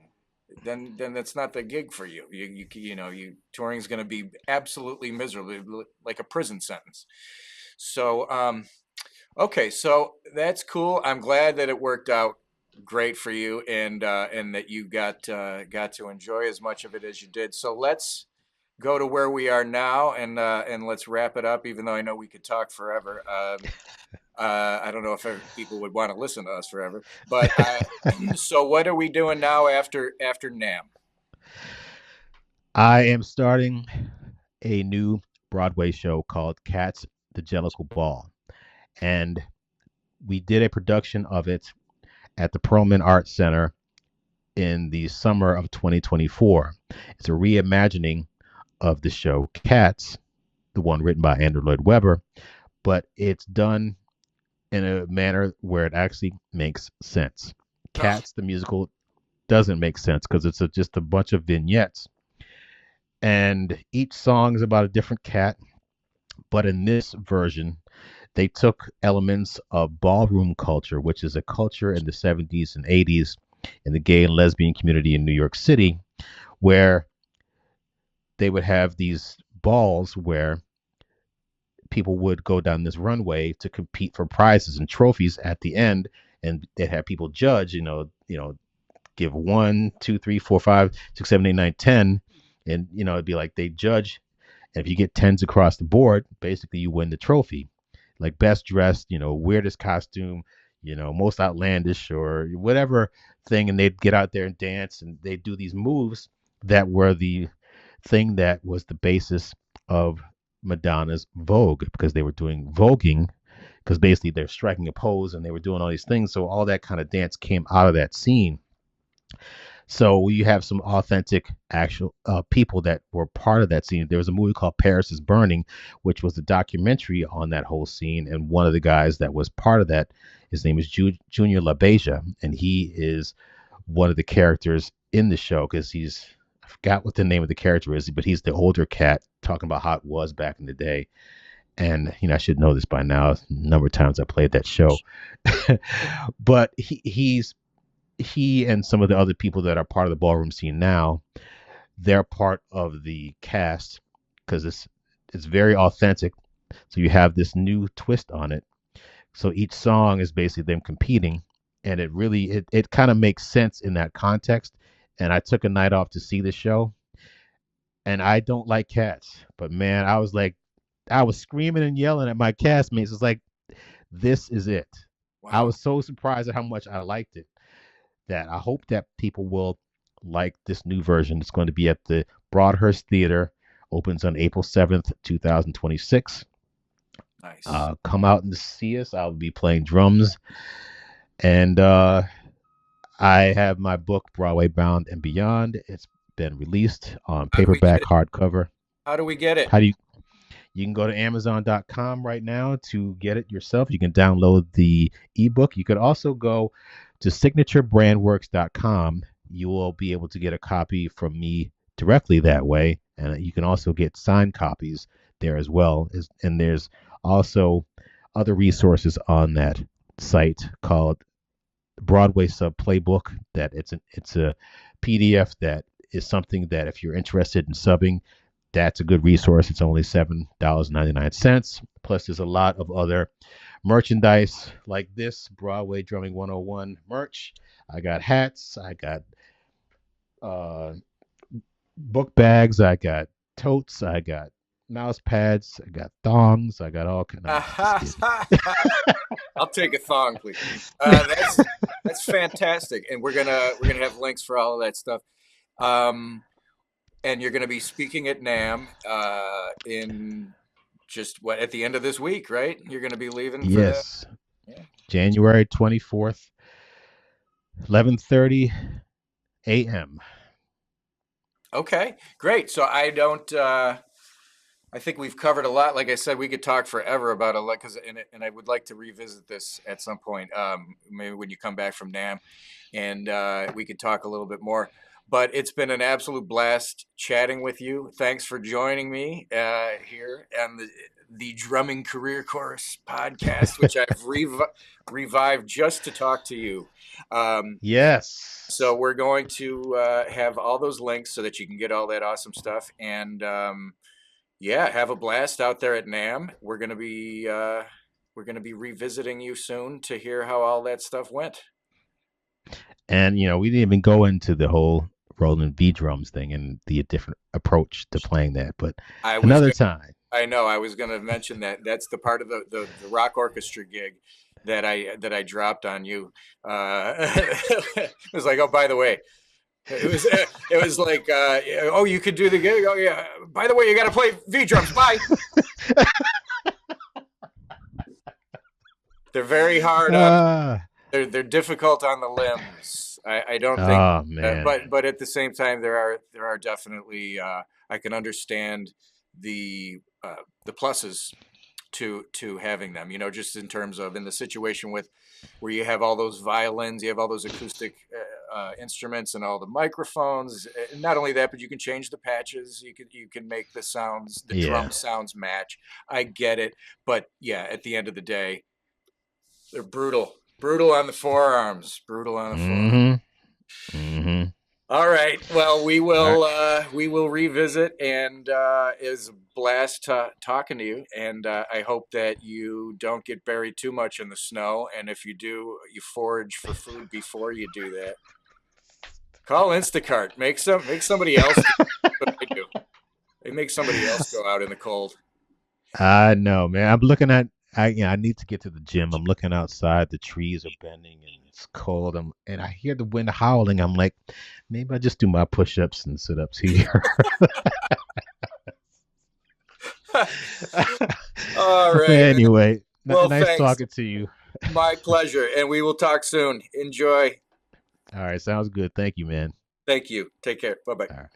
Then that's not the gig for you. You touring is going to be absolutely miserable, like a prison sentence. So okay, so that's cool. I'm glad that it worked out great for you, and that you got to enjoy as much of it as you did. So let's go to where we are now, and let's wrap it up. Even though I know we could talk forever. I don't know if people would want to listen to us forever, but so what are we doing now after Nam? I am starting a new Broadway show called Cats, the Jellicle Ball. And we did a production of it at the Perlman Arts Center in the summer of 2024. It's a reimagining of the show Cats, the one written by Andrew Lloyd Webber, but it's done in a manner where it actually makes sense. Oh, Cats, the musical, doesn't make sense because it's just a bunch of vignettes. And each song is about a different cat. But in this version, they took elements of ballroom culture, which is a culture in the 70s and 80s in the gay and lesbian community in New York City, where they would have these balls where people would go down this runway to compete for prizes and trophies at the end, and they'd have people judge, give 1, 2, 3, 4, 5, 6, 7, 8, 9, 10, and it'd be like they judge, and if you get tens across the board, basically you win the trophy. Like best dressed, weirdest costume, most outlandish or whatever thing, and they'd get out there and dance, and they'd do these moves that were the thing that was the basis of Madonna's Vogue, because they were doing voguing, because basically they're striking a pose and they were doing all these things. So all that kind of dance came out of that scene. So you have some authentic, actual people that were part of that scene. There was a movie called Paris is Burning, which was a documentary on that whole scene. And one of the guys that was part of that, his name is Junior LaBeija, and he is one of the characters in the show because I forgot what the name of the character is, but he's the older cat talking about how it was back in the day. And I should know this by now. A number of times I played that show, but he and some of the other people that are part of the ballroom scene now, they're part of the cast because it's very authentic. So you have this new twist on it. So each song is basically them competing, and it kind of makes sense in that context. And I took a night off to see the show, and I don't like cats, but man, I was screaming and yelling at my castmates. It's like, this is it. I wow. was so surprised at how much I liked it, that I hope that people will like this new version. It's going to be at the Broadhurst Theater. Opens on April 7th, 2026. Nice. Come out and see us. I'll be playing drums. And I have my book, Broadway Bound and Beyond. It's been released on How do we get paperback, it? hardcover. How do we get it? How do you can go to Amazon.com right now to get it yourself. You can download the ebook. You could also go to signaturebrandworks.com. You will be able to get a copy from me directly that way. And you can also get signed copies there as well. And there's also other resources on that site called Broadway Sub Playbook. That it's a PDF that is something that if you're interested in subbing, that's a good resource. It's only $7.99. Plus, there's a lot of other merchandise like this Broadway Drumming 101 merch. I got hats. I got uh, book bags. I got totes. I got mouse pads. I got thongs. I got all kind. No, I'm just I'll kidding. take a thong, please. That's fantastic, and we're gonna have links for all of that stuff. Um, and you're gonna be speaking at Nam in just what at the end of this week, right? You're gonna be leaving for the Yes, yeah. January 24th, 11:30 a.m. Okay, great. So I don't. I think we've covered a lot. Like I said, we could talk forever about a lot because, and I would like to revisit this at some point, maybe when you come back from NAM, and we could talk a little bit more. But it's been an absolute blast chatting with you. Thanks for joining me here on the Drumming Career Course podcast, which I've revived just to talk to you. So Yes. we're going to have all those links so that you can get all that awesome stuff. And yeah, have a blast out there at NAM. We're gonna be revisiting you soon to hear how all that stuff went. And we didn't even go into the whole Roland V drums thing and the different approach to playing that, but I was another gonna, time. I know I was gonna mention that. That's the part of the rock orchestra gig that I dropped on you. It was like, oh, by the way, it was like, oh, you could do the gig. Oh yeah. By the way, you got to play V drums. Bye. They're very hard on. Ah, They're difficult on the limbs. I don't think, oh man. but at the same time, there are definitely. I can understand the the pluses to having them. Just in terms of in the situation with where you have all those violins, you have all those acoustic instruments, and all the microphones. And not only that, but you can change the patches. You can make the Yeah. drum sounds match. I get it, but yeah, at the end of the day, they're brutal. Brutal on the forearms. Brutal on the forearms. Mm-hmm. Mm-hmm. All right. Well, we All right. will revisit, and it was a blast talking to you. And I hope that you don't get buried too much in the snow. And if you do, you forage for food before you do that. Call Instacart. Make somebody else do what I do. They make somebody else go out in the cold. I know, man. I'm looking at. I need to get to the gym. I'm looking outside. The trees are bending and it's cold. And I hear the wind howling. I'm like, maybe I just do my push-ups and sit-ups here. All right, man. Anyway, Well, nice thanks. talking to you. My pleasure. And we will talk soon. Enjoy. All right, sounds good. Thank you, man. Thank you. Take care. Bye bye. All right.